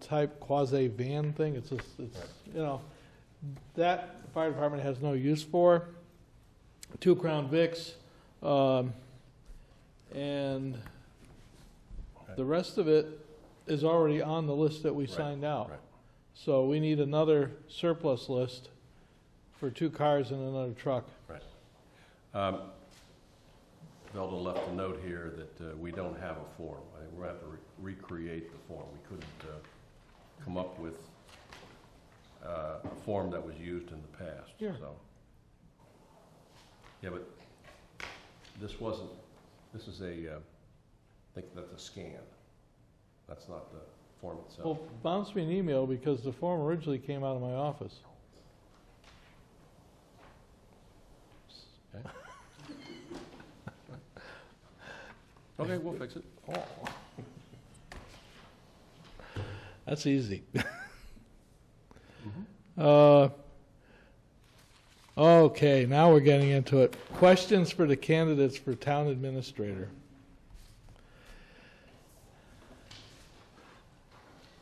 type quasi van thing. It's that the fire department has no use for. 2 Crown Vics, and the rest of it is already on the list that we signed out. right. So we need another surplus list for 2 cars and another truck. Velda left a note here that we don't have a form. I think we're going to have to recreate the form. We couldn't come up with a form that was used in the past. Yeah. So. Yeah, but this is a, I think that's a scan. That's not the form itself. Well, bounce me an email because the form originally came out of my office. Okay. Okay, we'll fix it. That's easy. Okay, now we're getting into it. Questions for the candidates for town administrator.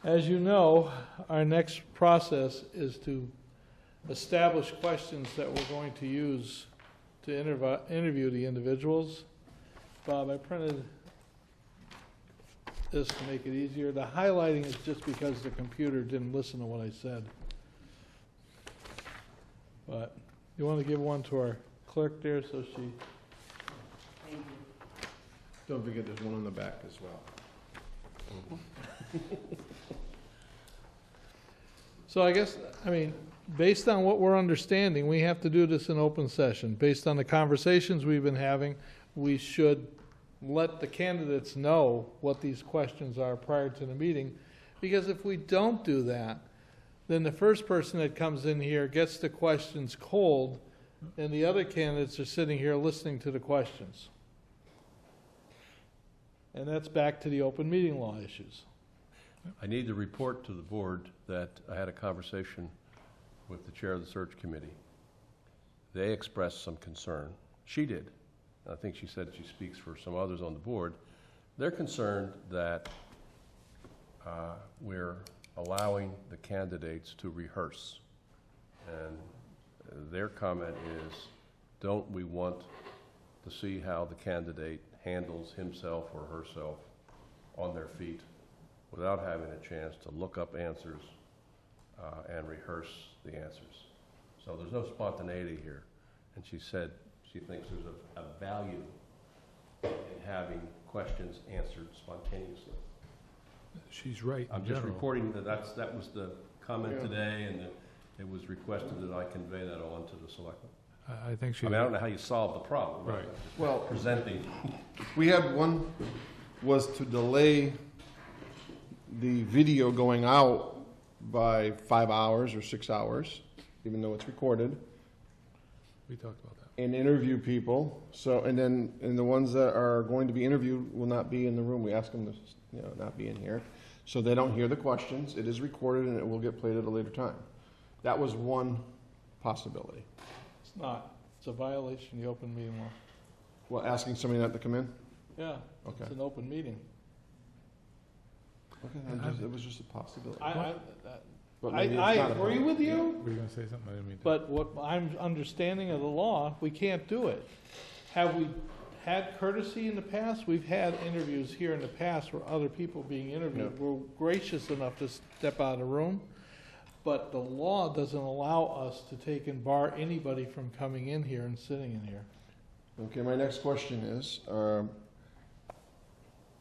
As you know, our next process is to establish questions that we're going to use to interview the individuals. Bob, I printed this to make it easier. The highlighting is just because the computer didn't listen to what I said. But you want to give one to our clerk there so she... Thank you. Don't forget there's one on the back as well. So I guess, based on what we're understanding, we have to do this in open session. Based on the conversations we've been having, we should let the candidates know what these questions are prior to the meeting. Because if we don't do that, then the first person that comes in here gets the questions cold, and the other candidates are sitting here listening to the questions. And that's back to the open meeting law issues. I need to report to the board that I had a conversation with the chair of the search committee. They expressed some concern. She did. I think she said she speaks for some others on the board. They're concerned that we're allowing the candidates to rehearse. And their comment is, don't we want to see how the candidate handles himself or herself on their feet without having a chance to look up answers and rehearse the answers. So there's no spontaneity here. And she said she thinks there's a value in having questions answered spontaneously. She's right. I'm just reporting that that was the comment today, and that it was requested that I convey that on to the selectmen. I think she... I don't know how you solve the problem. Right. Well, Presenting. we had one was to delay the video going out by 5 hours or 6 hours, even though it's recorded, We talked about that. and interview people. So, and the ones that are going to be interviewed will not be in the room. We ask them to, not be in here, so they don't hear the questions. It is recorded and it will get played at a later time. That was one possibility. It's not. It's a violation of the open meeting law. Well, asking somebody not to come in? Yeah, Okay. it's an open meeting. Okay, it was just a possibility. But I maybe it's not a agree vote. with you, Were you going to say something? I didn't mean to. but what I'm understanding of the law, we can't do it. Have we had courtesy in the past? We've had interviews here in the past where other people being interviewed were gracious enough to step out of the room, but the law doesn't allow us to take and bar anybody from coming in here and sitting in here. Okay, my next question is,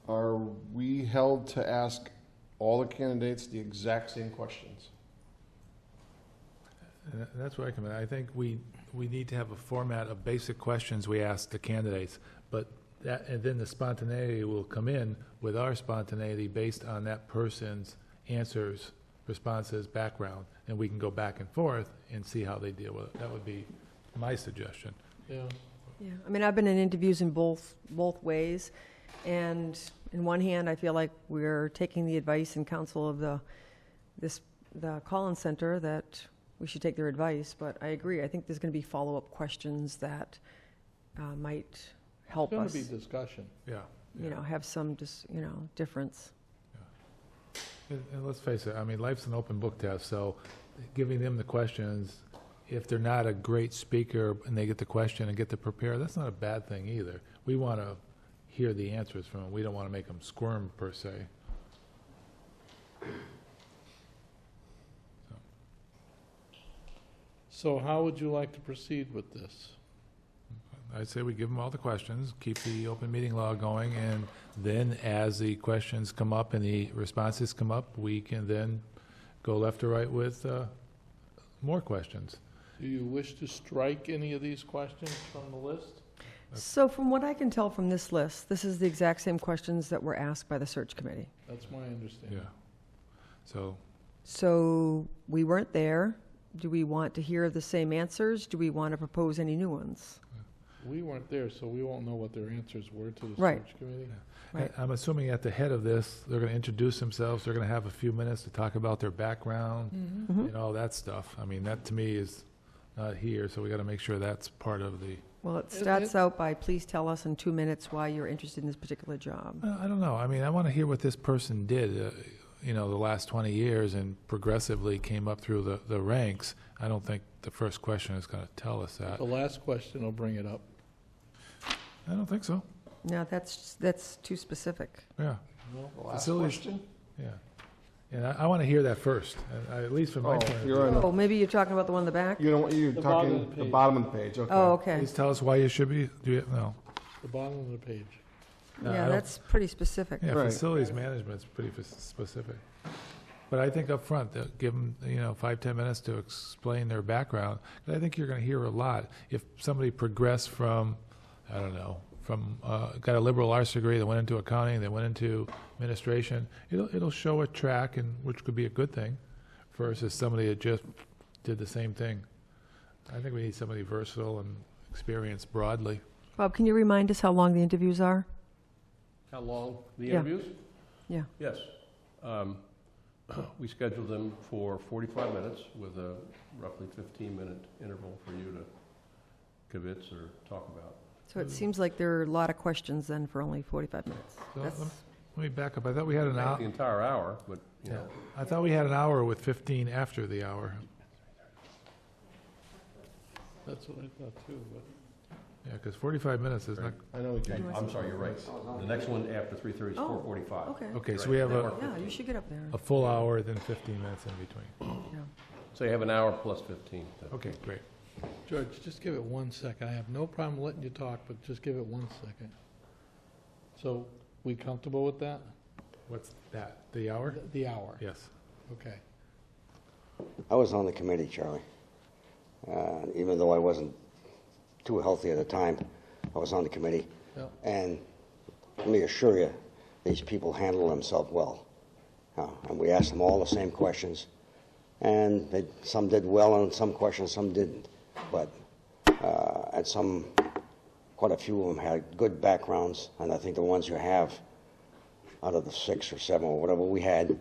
are we held to ask all the candidates the exact same questions? And that's where I come in. I think we need to have a format of basic questions we ask the candidates, but that, and then the spontaneity will come in with our spontaneity based on that person's answers, responses, background, and we can go back and forth and see how they deal with it. That would be my suggestion. Yeah. Yeah, I mean, I've been in interviews in both ways, and in one hand, I feel like we're taking the advice and counsel of the Collins Center that we should take their advice, but I agree. I think there's going to be follow-up questions that might help It's us, going to be discussion. Yeah. have some, difference. And let's face it, I mean, life's an open book test, so giving them the questions, if they're not a great speaker and they get the question and get to prepare, that's not a bad thing either. We want to hear the answers from them. We don't want to make them squirm, per se. So how would you like to proceed with this? I'd say we give them all the questions, keep the open meeting law going, and then as the questions come up and the responses come up, we can then go left or right with more questions. Do you wish to strike any of these questions from the list? So from what I can tell from this list, this is the exact same questions that were asked by the search committee. That's my understanding. Yeah. So we weren't there. Do we want to hear the same answers? Do we want to propose any new ones? We weren't there, so we won't know what their answers were to the Right. search committee. Right. I'm assuming at the head of this, they're going to introduce themselves, they're going to have a few minutes to talk about their background Mhm. and all that stuff. I mean, that to me is not here, so we got to make sure that's part of the, Well, it starts out by, please tell us in 2 minutes why you're interested in this particular job. I don't know. I mean, I want to hear what this person did, the last 20 years and progressively came up through the ranks. I don't think the first question is going to tell us that. The last question will bring it up. I don't think so. No, that's too specific. Yeah, No? The last Facilities- question? yeah. And I want to hear that first, at least from my point of view. You're on Oh, maybe you're talking about the one in the back? you're The bottom of talking the the page. bottom of the page, okay. Oh, okay. Please tell us why you should be, no. The bottom of the page. No, I Yeah, don't- that's pretty specific. Yeah, Right. facilities management's pretty specific. But I think up front, give them, 5-10 minutes to explain their background. I think you're going to hear a lot. If somebody progressed from, I don't know, got a liberal arts degree, they went into accounting, they went into administration, it'll show a track, and which could be a good thing, versus somebody that just did the same thing. I think we need somebody versatile and experienced broadly. Bob, can you remind us how long the interviews are? How long, the Yeah. interviews? Yeah. Yes. We scheduled them for 45 minutes with a roughly 15-minute interval for you to kibitz or talk about. So it seems like there are a lot of questions then for only 45 minutes. So That's- let me back up. I thought we had an Not hour. the entire hour, but, I thought we had an hour with 15 after the hour. That's what I thought too, but Yeah, because 45 minutes is not, I know we can. I'm sorry, you're right. The next one after 3:30 is Oh, 4:45. Okay. okay, so we have Yeah, you should get up there. a full hour, then 15 minutes in between. Yeah. So you have an hour plus 15. Okay, great. George, just give it 1 second. I have no problem letting you talk, but just give it 1 second. So, we comfortable with that? What's that, the hour? The hour? Yes. Okay. I was on the committee, Charlie. Even though I wasn't too healthy at the time, I was on the committee. Yeah. And let me assure you, these people handle themselves well. And we asked them all the same questions. And some did well on some questions, some didn't. But, and quite a few of them had good backgrounds. And I think the ones you have, out of the 6 or 7 or whatever we had,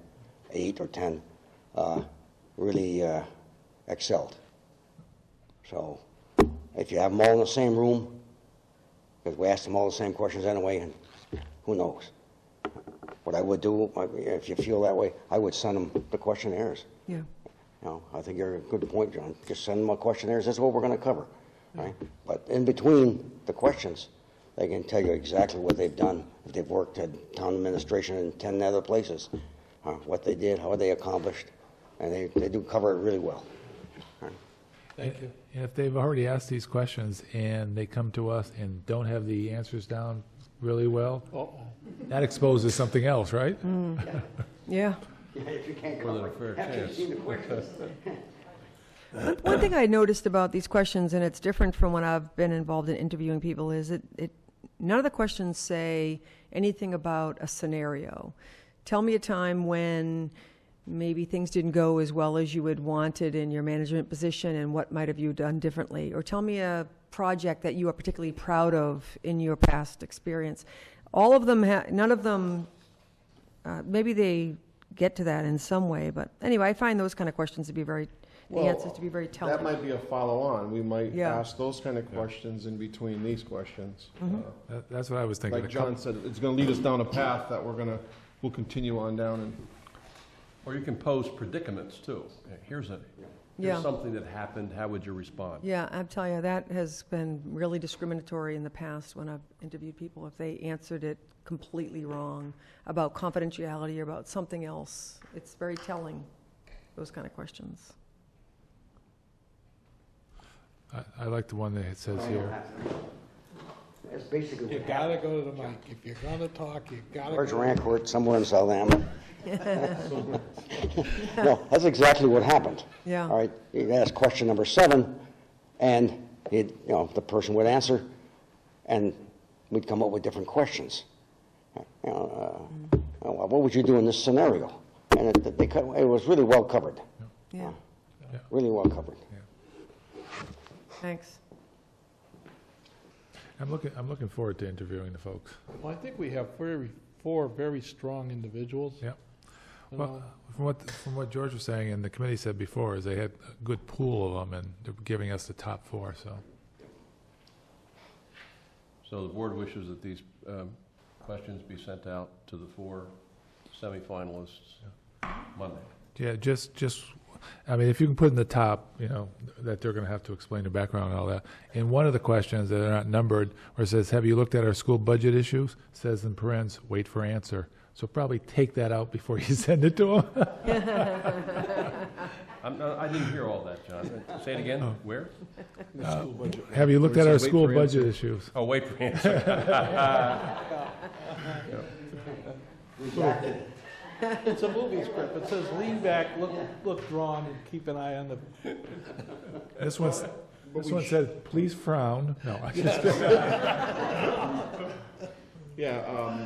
8 or 10, really excelled. So if you have them all in the same room, because we asked them all the same questions anyway, and who knows? What I would do, if you feel that way, I would send them the questionnaires. Yeah. I think you're a good point, John. Just send them a questionnaire. This is what we're going to cover, right? But in between the questions, they can tell you exactly what they've done. If they've worked at town administration in 10 other places, what they did, how they accomplished, and they do cover it really well. Thank you. And if they've already asked these questions and they come to us and don't have the answers down really well, that exposes something else, right? Yeah. If you can't More than a fair chance. One thing I noticed about these questions, and it's different from when I've been involved in interviewing people, is none of the questions say anything about a scenario. Tell me a time when maybe things didn't go as well as you had wanted in your management position, and what might have you done differently? Or tell me a project that you are particularly proud of in your past experience. All of them, none of them, maybe they get to that in some way, but anyway, I find those kind of questions to be the answers to be very telling. That might be a follow-on. We might Yeah. ask those kind of questions in between these questions. That's what I was thinking. Like John said, it's going to lead us down a path that we'll continue on down. And Or you can pose predicaments, too. Here's Yeah. something that happened, how would you respond? Yeah, I'm telling you, that has been really discriminatory in the past when I've interviewed people. If they answered it completely wrong about confidentiality or about something else, it's very telling, those kind of questions. I like the one that it says here. It's basically You gotta go to the mic. If you're gonna talk, you gotta George go. Rancourt, somewhere in Southampton. No, that's exactly what happened. Yeah. All right, you'd ask question number 7, and the person would answer, and we'd come up with different questions. What would you do in this scenario? And it was really well covered. Yeah, Really well covered. thanks. I'm looking forward to interviewing the folks. Well, I think we have 4 very strong individuals. Yeah. You Well, know, from what George was saying, and the committee said before, is they had a good pool of them, and they're giving us the top 4, so. So the board wishes that these questions be sent out to the 4 semifinalists Monday. Yeah, I mean, if you can put in the top, that they're going to have to explain the background and all that. In one of the questions that are not numbered, where it says, have you looked at our school budget issues? Says in parens, wait for answer. So probably take that out before you send it to them. I didn't hear all that, John. Say it again. Where? Have you looked at Where our it says, wait school for budget answer. issues? Oh, wait for answer. It's a movie script. It says, lean back, look drawn, and keep an eye on the... This one said, please frown. No, I just,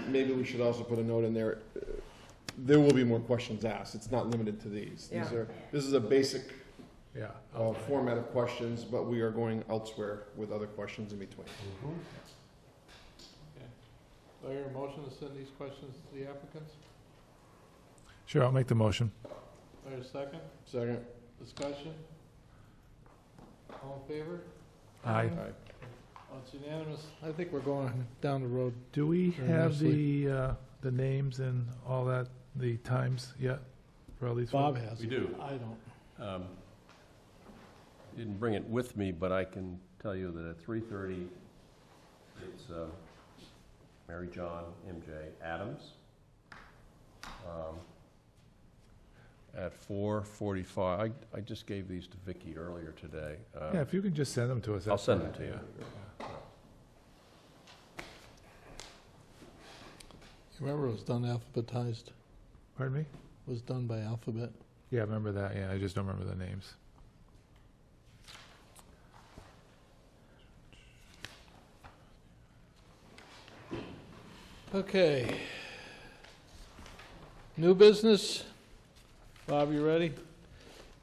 maybe we should also put a note in there. There will be more questions asked. It's not limited to these. Yeah. This is a basic yeah. format of questions, but we are going elsewhere with other questions in between. Do I hear a motion to send these questions to the applicants? Sure, I'll make the motion. Do I hear a second? Second. Discussion? All in favor? Aye. Oh, it's unanimous. I think we're going down the road. Do we Very have nicely. the names and all that, the times yet for all these Bob folks? has. We do. I don't. Didn't bring it with me, but I can tell you that at 3:30, it's Mary John, MJ Adams. At 4:45, I just gave these to Vicki earlier today. Yeah, if you can just send them to us. I'll that's send fine. them to you. You remember it was done alphabetized? Pardon me? It was done by alphabet. Yeah, I remember that. Yeah, I just don't remember the names. Okay. New business. Bob, you ready?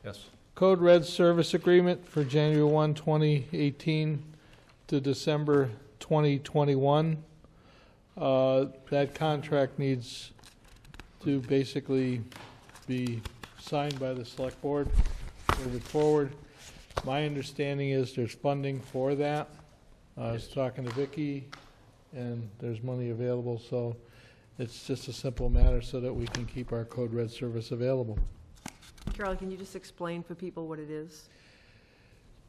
Yes. Code Red Service Agreement for January 1, 2018 to December 2021. That contract needs to basically be signed by the Select Board, move it forward. My understanding is there's funding for that. I was talking to Vicki, and there's money available, so it's just a simple matter so that we can keep our Code Red service available. Charlie, can you just explain for people what it is?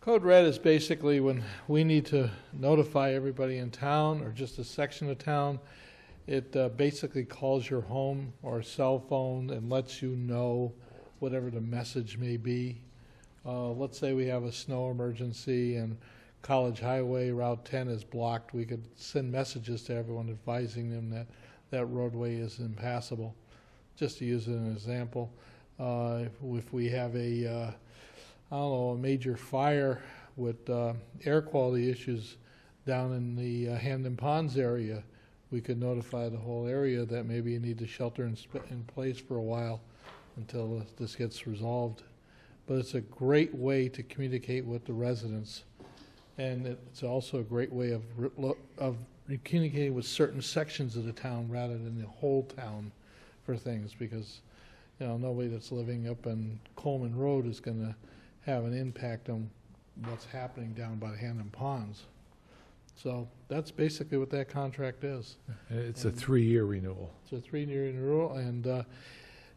Code Red is basically when we need to notify everybody in town or just a section of town. It basically calls your home or cell phone and lets you know whatever the message may be. Let's say we have a snow emergency and College Highway Route 10 is blocked. We could send messages to everyone advising them that that roadway is impassable. Just to use it as an example, if we have a a major fire with air quality issues down in the Hamden Ponds area, we could notify the whole area that maybe you need to shelter in place for a while until this gets resolved. But it's a great way to communicate with the residents, and it's also a great way of communicating with certain sections of the town rather than the whole town for things, because nobody that's living up in Coleman Road is going to have an impact on what's happening down by the Hamden Ponds. So that's basically what that contract is. It's a 3-year renewal. It's a 3-year renewal, and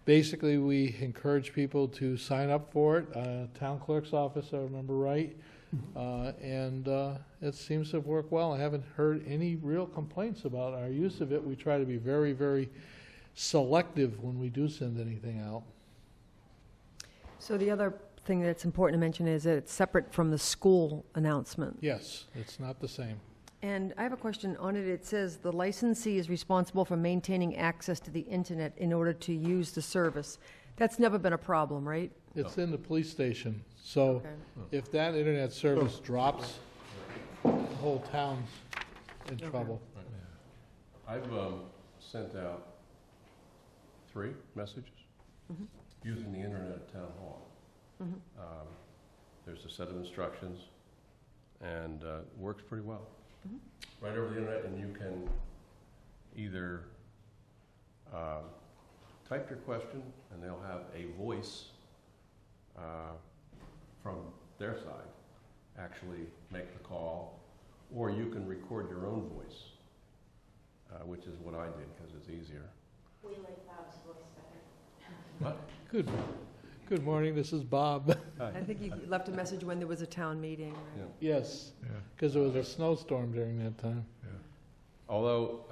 basically we encourage people to sign up for it. Town clerk's office, I remember right, and it seems to have worked well. I haven't heard any real complaints about our use of it. We try to be very, very selective when we do send anything out. So the other thing that's important to mention is that it's separate from the school announcement. Yes, it's not the same. And I have a question on it. It says the licensee is responsible for maintaining access to the internet in order to use the service. That's never been a problem, right? It's in the police station, so Okay. if that internet service drops, the whole town's in trouble. I've sent out 3 messages using the internet at Town Hall. There's a set of instructions, and it works pretty well. Right over the internet, and you can either type your question, and they'll have a voice from their side actually make the call, or you can record your own voice, which is what I did because it's easier. We like Bob's voice better. What? Good morning, this is Bob. I think you left a message when there was a town meeting, right? Yeah. Yes, because there was a snowstorm during that time. Although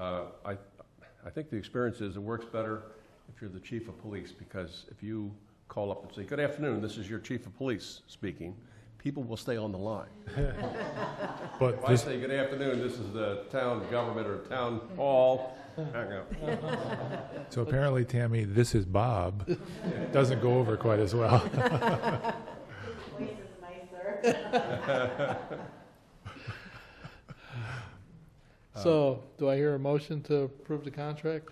I think the experience is it works better if you're the chief of police, because if you call up and say, "Good afternoon, this is your chief of police speaking," people will stay on the line. But If I say, "Good afternoon, this is the town government or town hall," hang up. so apparently, Tammy, this is Bob. Doesn't go over quite as well. Voice is nicer. So, do I hear a motion to approve the contract?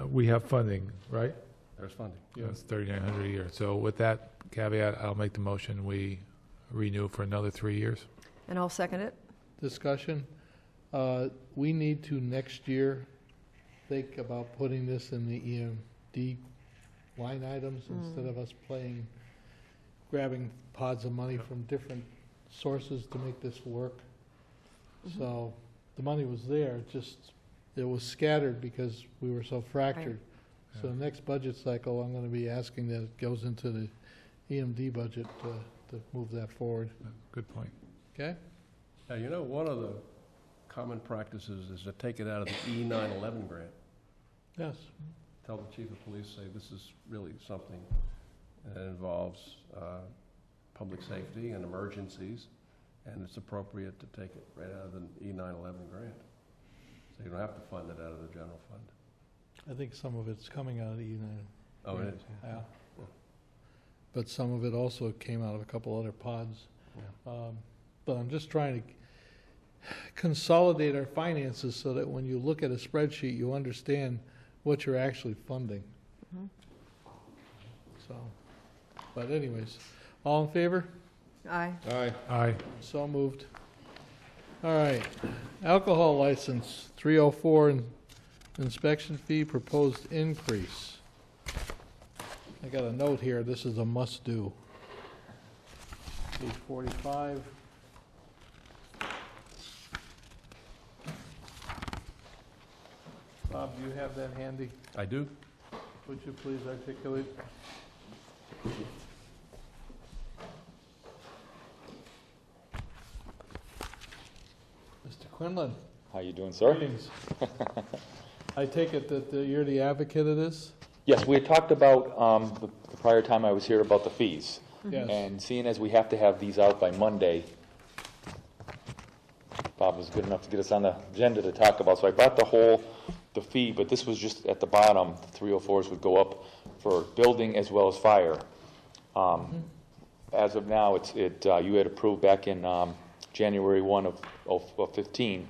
We have funding, right? There's funding. It's $3,900 a year. So with that caveat, I'll make the motion. We renew for another 3 years. And I'll second it. Discussion. We need to next year think about putting this in the EMD line items instead of us grabbing pods of money from different sources to make this work. So the money was there, it was scattered because we were so fractured. Right. So the next budget cycle, I'm going to be asking that it goes into the EMD budget to move that forward. Good point. Okay? Now, one of the common practices is to take it out of the E911 grant. Yes. Tell the chief of police, say, this is really something that involves public safety and emergencies, and it's appropriate to take it right out of the E911 grant. So you don't have to fund it out of the general fund. I think some of it's coming out of the E9. Oh, it is? Yeah. But some of it also came out of a couple other pods. But I'm just trying to consolidate our finances so that when you look at a spreadsheet, you understand what you're actually funding. So, but anyways, all in favor? Aye. Aye. So moved. All right, alcohol license, 304, inspection fee proposed increase. I got a note here, this is a must-do. Page 45. Bob, do you have that handy? I do. Would you please articulate? Mr. Quinlan, How you doing, sir? greetings. I take it that you're the advocate of this? Yes, we had talked about the prior time I was here about the fees. Yes. And seeing as we have to have these out by Monday, Bob was good enough to get us on the agenda to talk about. So I brought the fee, but this was just at the bottom. The 304s would go up for building as well as fire. As of now, you had approved back in January 1 of 15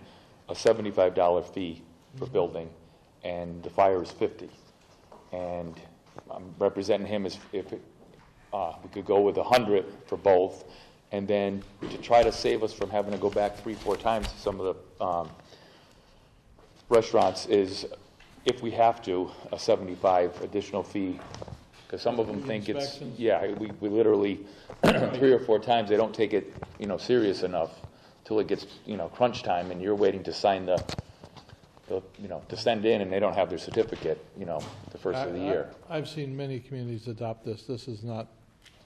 a $75 fee for building, and the fire is $50. And I'm representing him as if we could go with 100 for both, and then to try to save us from having to go back 3-4 times to some of the restaurants is, if we have to, a 75 additional fee, because some of them think it's, Inspections. yeah, we literally 3 or 4 times, they don't take it, serious enough till it gets, crunch time, and you're waiting to sign the to send in, and they don't have their certificate, the first of the year. I've seen many communities adopt this. This is not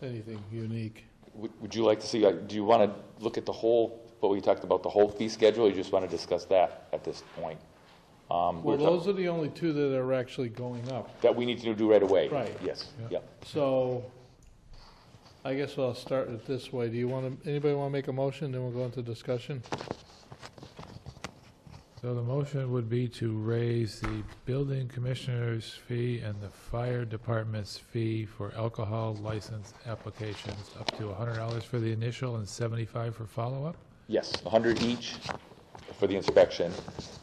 anything unique. Would you like to see, do you want to look at what we talked about, the whole fee schedule, or you just want to discuss that at this point? Well, those are the only two that are actually going up. That we need to do right away? Right. Yes, Yeah. yep. So I guess I'll start it this way. Anybody want to make a motion, then we'll go into discussion? So the motion would be to raise the building commissioner's fee and the fire department's fee for alcohol license applications up to $100 for the initial and $75 for follow-up? Yes, 100 each for the inspection,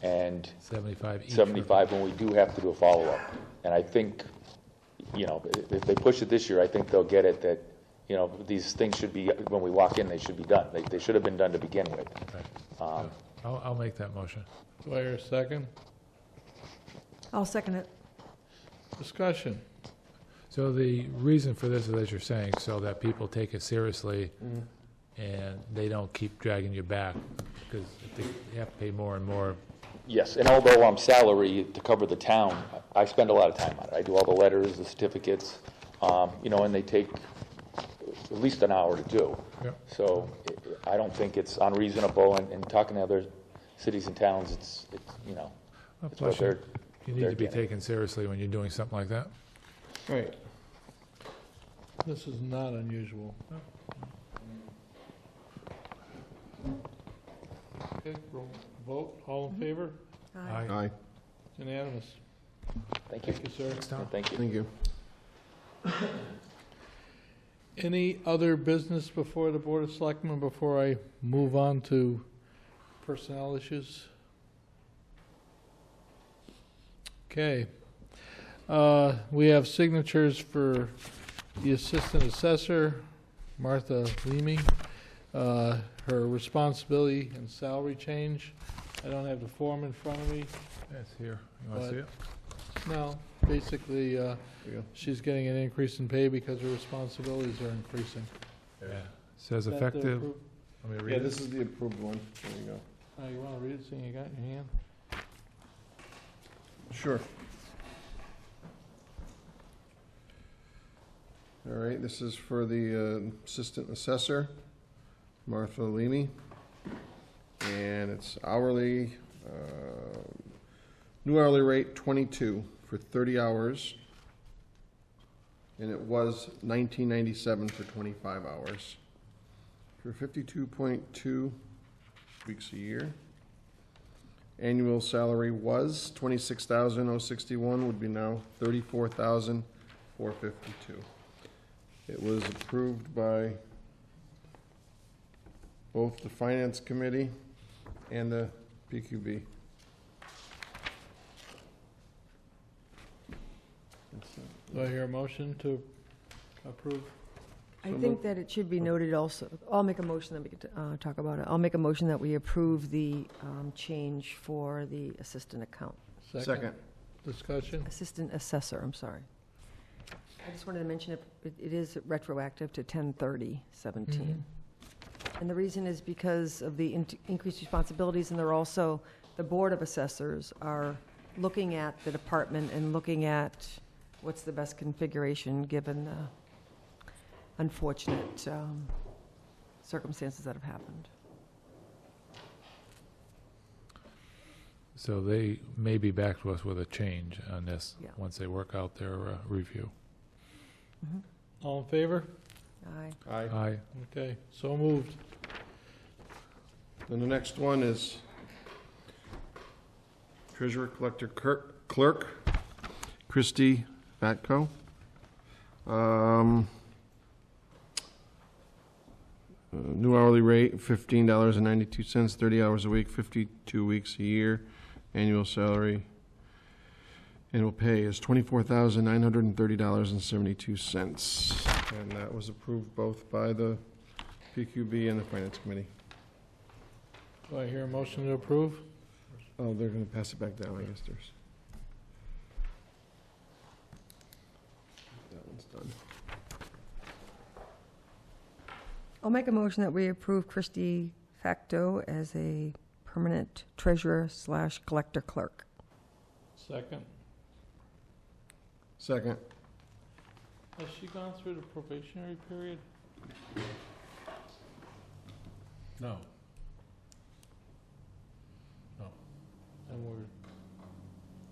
and 75 each. 75 when we do have to do a follow-up. And I think, if they push it this year, I think they'll get it that, these things should be, when we walk in, they should be done. They should have been done to begin with. Right. I'll make that motion. Do I hear a second? I'll second it. Discussion. So the reason for this is, as you're saying, so that people take it seriously and they don't keep dragging you back, because they have to pay more and more. Yes, and although I'm salary to cover the town, I spend a lot of time on it. I do all the letters, the certificates, and they take at least an hour to do. Yep. So I don't think it's unreasonable, and talking to other cities and towns, it's Well, it's plus what they're. you need they're to be getting. taken seriously when you're doing something like that. Right. This is not unusual. Okay, vote. All in favor? Aye. Aye. Unanimous. Thank you. Thank you, sir. Thanks, Tom. Thank you. Thank you. Any other business before the Board of Selectmen before I move on to personnel issues? Okay. We have signatures for the Assistant Assessor, Martha Leamy, her responsibility and salary change. I don't have the form in front of me. It's here. You want to see it? No, basically, There you go. she's getting an increase in pay because her responsibilities are increasing. Yeah. Says Is that the effective, appro- let me read Yeah, it. this is the approved one. There you go. Oh, you want to read it, seeing you got it in your hand? Sure. All right, this is for the Assistant Assessor, Martha Leamy. And it's hourly, new hourly rate 22 for 30 hours. And it was $19.97 for 25 hours. For 52.2 weeks a year. Annual salary was $26,061, would be now $34,452. It was approved by both the Finance Committee and the PQB. Do I hear a motion to approve? I think that it should be noted also, I'll make a motion that we could talk about it. I'll make a motion that we approve the change for the assistant account, Second. Discussion? assistant assessor, I'm sorry. I just wanted to mention it is retroactive to 10/30/17. And the reason is because of the increased responsibilities, and they're also, the Board of Assessors are looking at the department and looking at what's the best configuration given unfortunate circumstances that have happened. So they may be back to us with a change on this, Yeah. once they work out their review. All in favor? Aye. Aye. Aye. Okay, so moved. Then the next one is Treasurer Collector Clerk, Christy Fatco. New hourly rate, $15.92, 30 hours a week, 52 weeks a year. Annual salary, annual pay is $24,930.72. And that was approved both by the PQB and the Finance Committee. Do I hear a motion to approve? Oh, they're going to pass it back down, I guess there's. That one's done. I'll make a motion that we approve Christy Facto as a permanent treasurer/collector clerk. Second. Second. Has she gone through the probationary period? No. And we're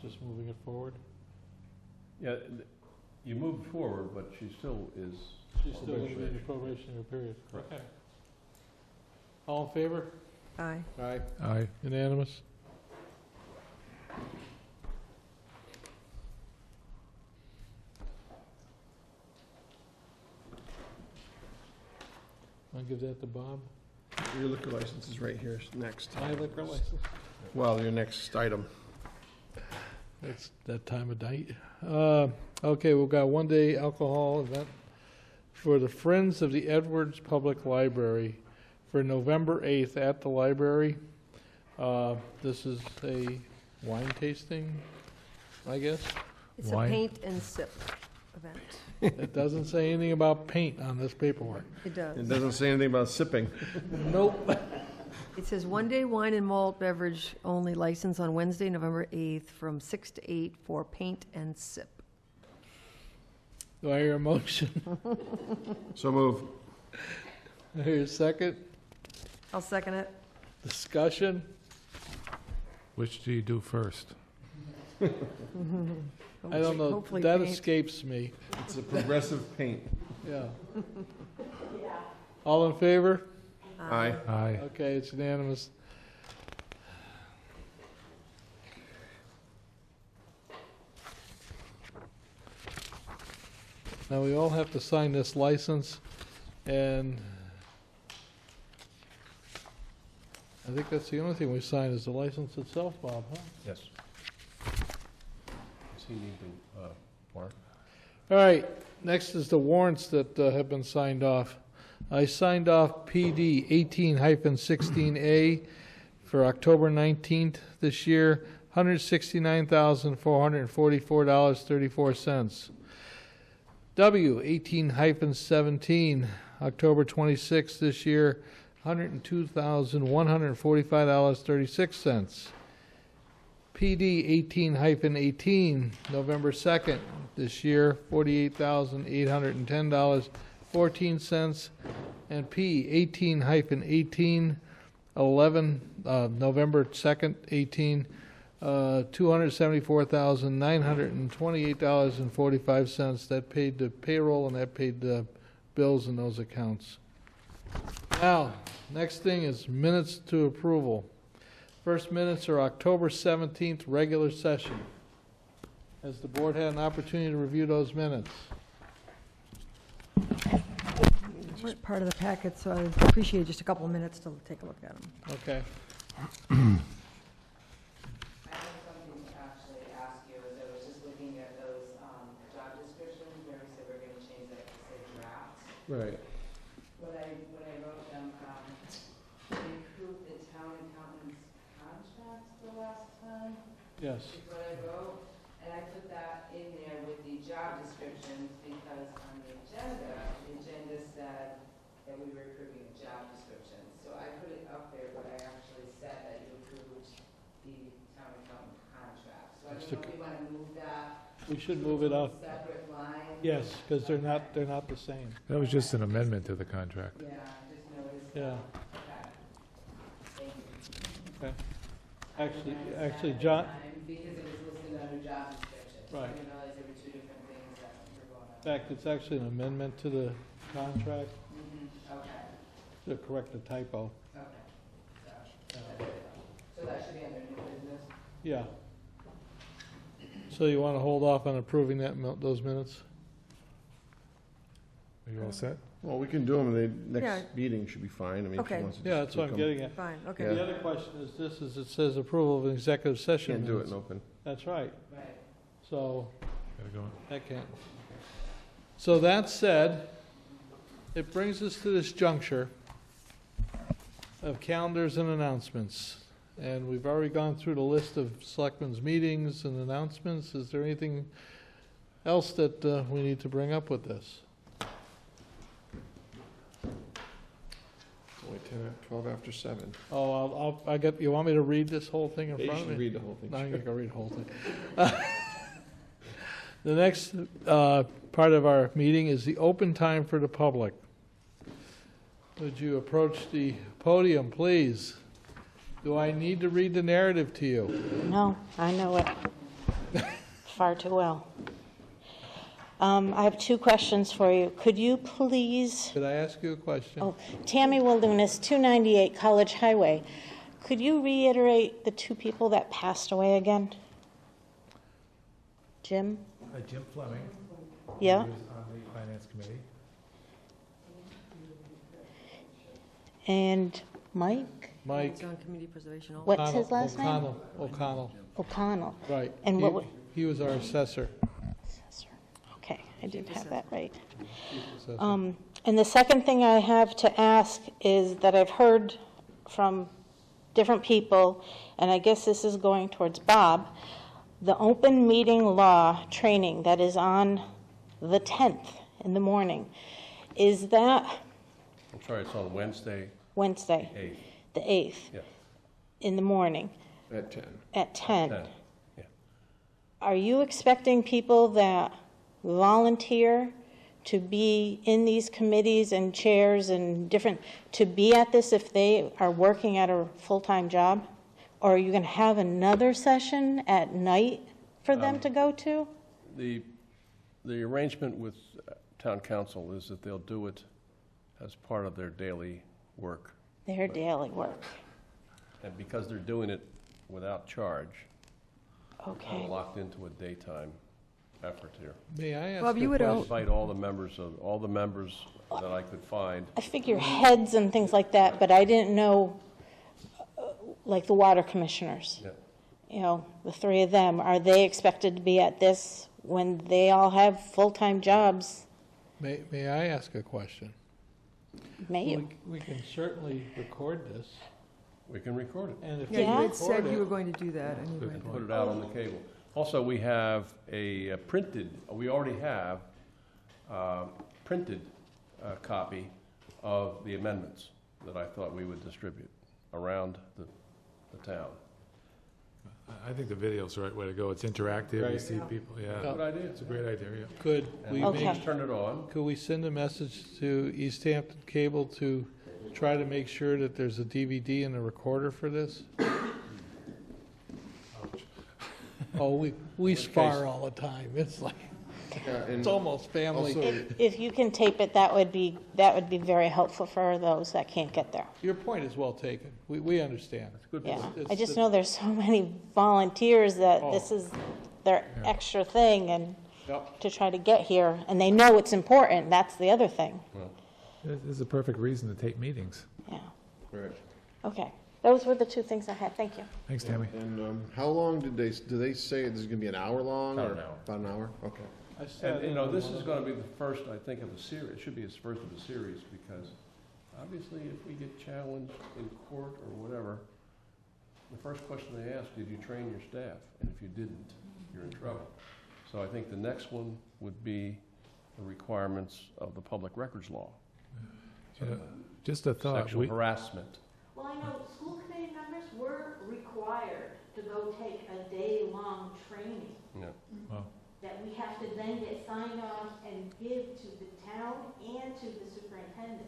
just moving it forward? Yeah, you moved forward, but she still is. She's still going to be in the probationary period? Okay. All in favor? Aye. Aye. Aye. Unanimous? I'll give that to Bob. Your liquor license is right here next. My liquor license. Well, your next item. It's that time of night. Okay, we've got one-day alcohol event for the Friends of the Edwards Public Library for November 8th at the library. This is a wine tasting, I guess. It's Why? a paint and sip event. It doesn't say anything about paint on this paperwork. It does. It doesn't say anything about sipping. Nope. It says one-day wine and malt beverage only license on Wednesday, November 8th from 6 to 8 for paint and sip. Do I hear a motion? So move. I hear a second. I'll second it. Discussion. Which do you do first? I don't know. Hopefully That paint. escapes me. It's a progressive paint. Yeah. All in favor? Aye. Aye. Okay, it's unanimous. Now, we all have to sign this license, and I think that's the only thing we sign is the license itself, Bob, huh? Yes. Does he need to, Mark? All right, next is the warrants that have been signed off. I signed off PD 18-16A for October 19th this year, $169,444.34. W 18-17, October 26th this year, $102,145.36. PD 18-18, November 2nd this year, $48,810.14. And P 18-18, 11, November 2nd, 18, $274,928.45. That paid the payroll and that paid the bills in those accounts. Now, next thing is minutes to approval. First minutes are October 17th, regular session. Has the board had an opportunity to review those minutes? They weren't part of the packet, so I appreciate just a couple of minutes to take a look at them. Okay. I have something to actually ask you, as I was just looking at those job descriptions, where we said we're gonna change that to say drafts. Right. When I wrote them, we approved the town accountant's contracts the last time, Yes. is what I wrote, and I put that in there with the job descriptions, because on the agenda said that we were approving job descriptions. So I put it up there, but I actually said that you approved the town accountant contract. So I don't know if you want to move that. We should move it up. Separate line, Yes, because they're not the same. That was just an amendment to the contract. Yeah, I just noticed. Yeah. Okay. Thank you. Okay. Actually, John, Because it was listed under job description. So I Right. didn't realize there were two different things that were going on. in fact, it's actually an amendment to the contract Okay, to correct the typo. okay. So that should be under new business? Yeah. So you want to hold off on approving those minutes? Are you all set? Well, we can do them, the Yeah. next meeting should be fine, I mean, if she Okay. wants to Yeah, just that's what I'm tweak 'em. getting at. Fine, Yeah. okay. The other question is this, is it says approval of an executive session Can't do it minutes. in open. That's right. Right. So Gotta go. that can't. So that said, it brings us to this juncture of calendars and announcements. And we've already gone through the list of selectmen's meetings and announcements. Is there anything else that we need to bring up with this? Only 12 after 7. Oh, you want me to read this whole thing in You front of should me? read the whole thing. No, I'm sure. going to read the whole thing. The next part of our meeting is the open time for the public. Would you approach the podium, please? Do I need to read the narrative to you? No, I know it far too well. I have two questions for you. Could you please, Could I ask you a question? oh, Tammy Wilderness, 298 College Highway. Could you reiterate the two people that passed away again? Jim? Jim Fleming. Yeah? He was on the finance committee. And Mike? Mike It's on community preservation also. What's his last name? O'Connell, O'Connell. right. And what He was our assessor. Okay, I did have that right. Assessor. And the second thing I have to ask is that I've heard from different people, and I guess this is going towards Bob, the open meeting law training that is on the 10th in the morning. Is that I'm sorry, it's on Wednesday, Wednesday, 8th. the 8th, Yes. in the morning At 10. at 10? 10. Yeah. Are you expecting people that volunteer to be in these committees and chairs and different, to be at this if they are working at a full-time job? Or are you going to have another session at night for them to go to? The arrangement with town council is that they'll do it as part of their daily work. Their daily work. And because they're doing it without charge, Okay. we're locked into a daytime effort here. May I ask Bob, a you would question? Invite all the members that I could find. I figure heads and things like that, but I didn't know, like the water commissioners. Yeah. You know, the three of them, are they expected to be at this when they all have full-time jobs? May I ask a question? May you? We can certainly record this, We can record it. and if Yeah, we you had record said you were it, going to do that anyway. Put it out on the cable. Also, we have we already have a printed copy of the amendments that I thought we would distribute around the town. I think the video's the right way to go. It's interactive. You Right. see people, yeah. Good idea. It's a great idea, yeah. could we And Okay. make, just turn it on. could we send a message to Easthampton Cable to try to make sure that there's a DVD and a recorder for this? Oh, we spar all the time. It's like, it's almost family. Also, If you can tape it, that would be very helpful for those that can't get there. Your point is well taken. We understand. Good Yeah, point. I just know there's so many volunteers that this is their extra thing and Yep. to try to get here, and they know it's important, that's the other thing. This is a perfect reason to tape meetings. Yeah, right. okay. Those were the two things I had, thank you. Thanks, Tammy. And how long do they say this is going to be an hour long? About or an hour. About an hour? Okay. I sat And, in this on is one going to be the first, I think, of a series. It should be the first of a series because obviously if we get challenged in court or whatever, the first question they ask, did you train your staff? And if you didn't, you're in trouble. So I think the next one would be the requirements of the public records law. Just a thought. Sexual harassment. Well, I know school committee members were required to go take a day-long training Yeah. Wow. that that we have to then get signed off and give to the town and to the superintendent.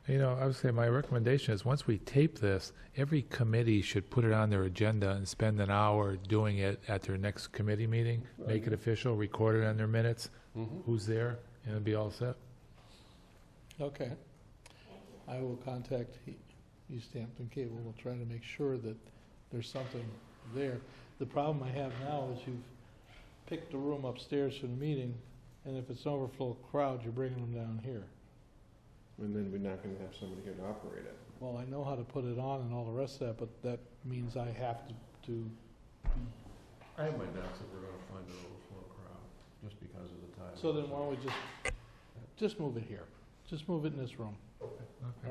You know, I would say my recommendation is, once we tape this, every committee should put it on their agenda and spend an hour doing it at their next committee meeting, make it official, record it on their minutes, who's there, and it'll be all set. Okay. I will contact Easthampton Cable. We'll try to make sure that there's something there. The problem I have now is you've picked a room upstairs for the meeting, and if it's an overflow crowd, you're bringing them down here. And then we're not gonna have somebody here to operate it. Well, I know how to put it on and all the rest of that, but that means I have to I have my doubts that we're gonna find an overflow crowd, just because of the time. so then why don't we just move it here? Just move it in this room, all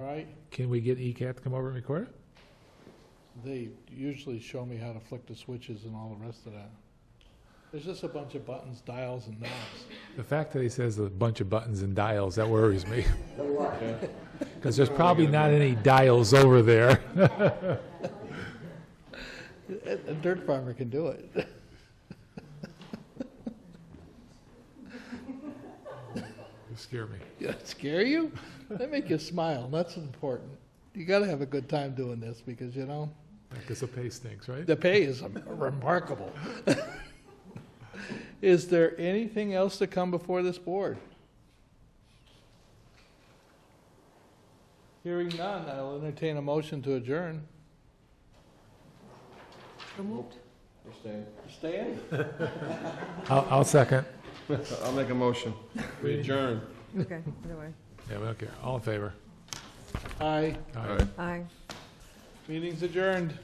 right? Can we get ECAT to come over and record it? They usually show me how to flick the switches and all the rest of that. There's just a bunch of buttons, dials, and knobs. The fact that he says a bunch of buttons and dials, that worries me. Because there's probably not any dials over there. A dirt farmer can do it. You scare me. Yeah, scare you? They make you smile, and that's important. You gotta have a good time doing this, because, you know, Because the pay stinks, right? the pay is remarkable. Is there anything else to come before this board? Hearing none, I'll entertain a motion to adjourn. You're staying. You staying? I'll second. I'll make a motion. We adjourn. Okay, either way. Yeah, we don't care. All in favor? Aye. Aye. Aye. Meeting's adjourned.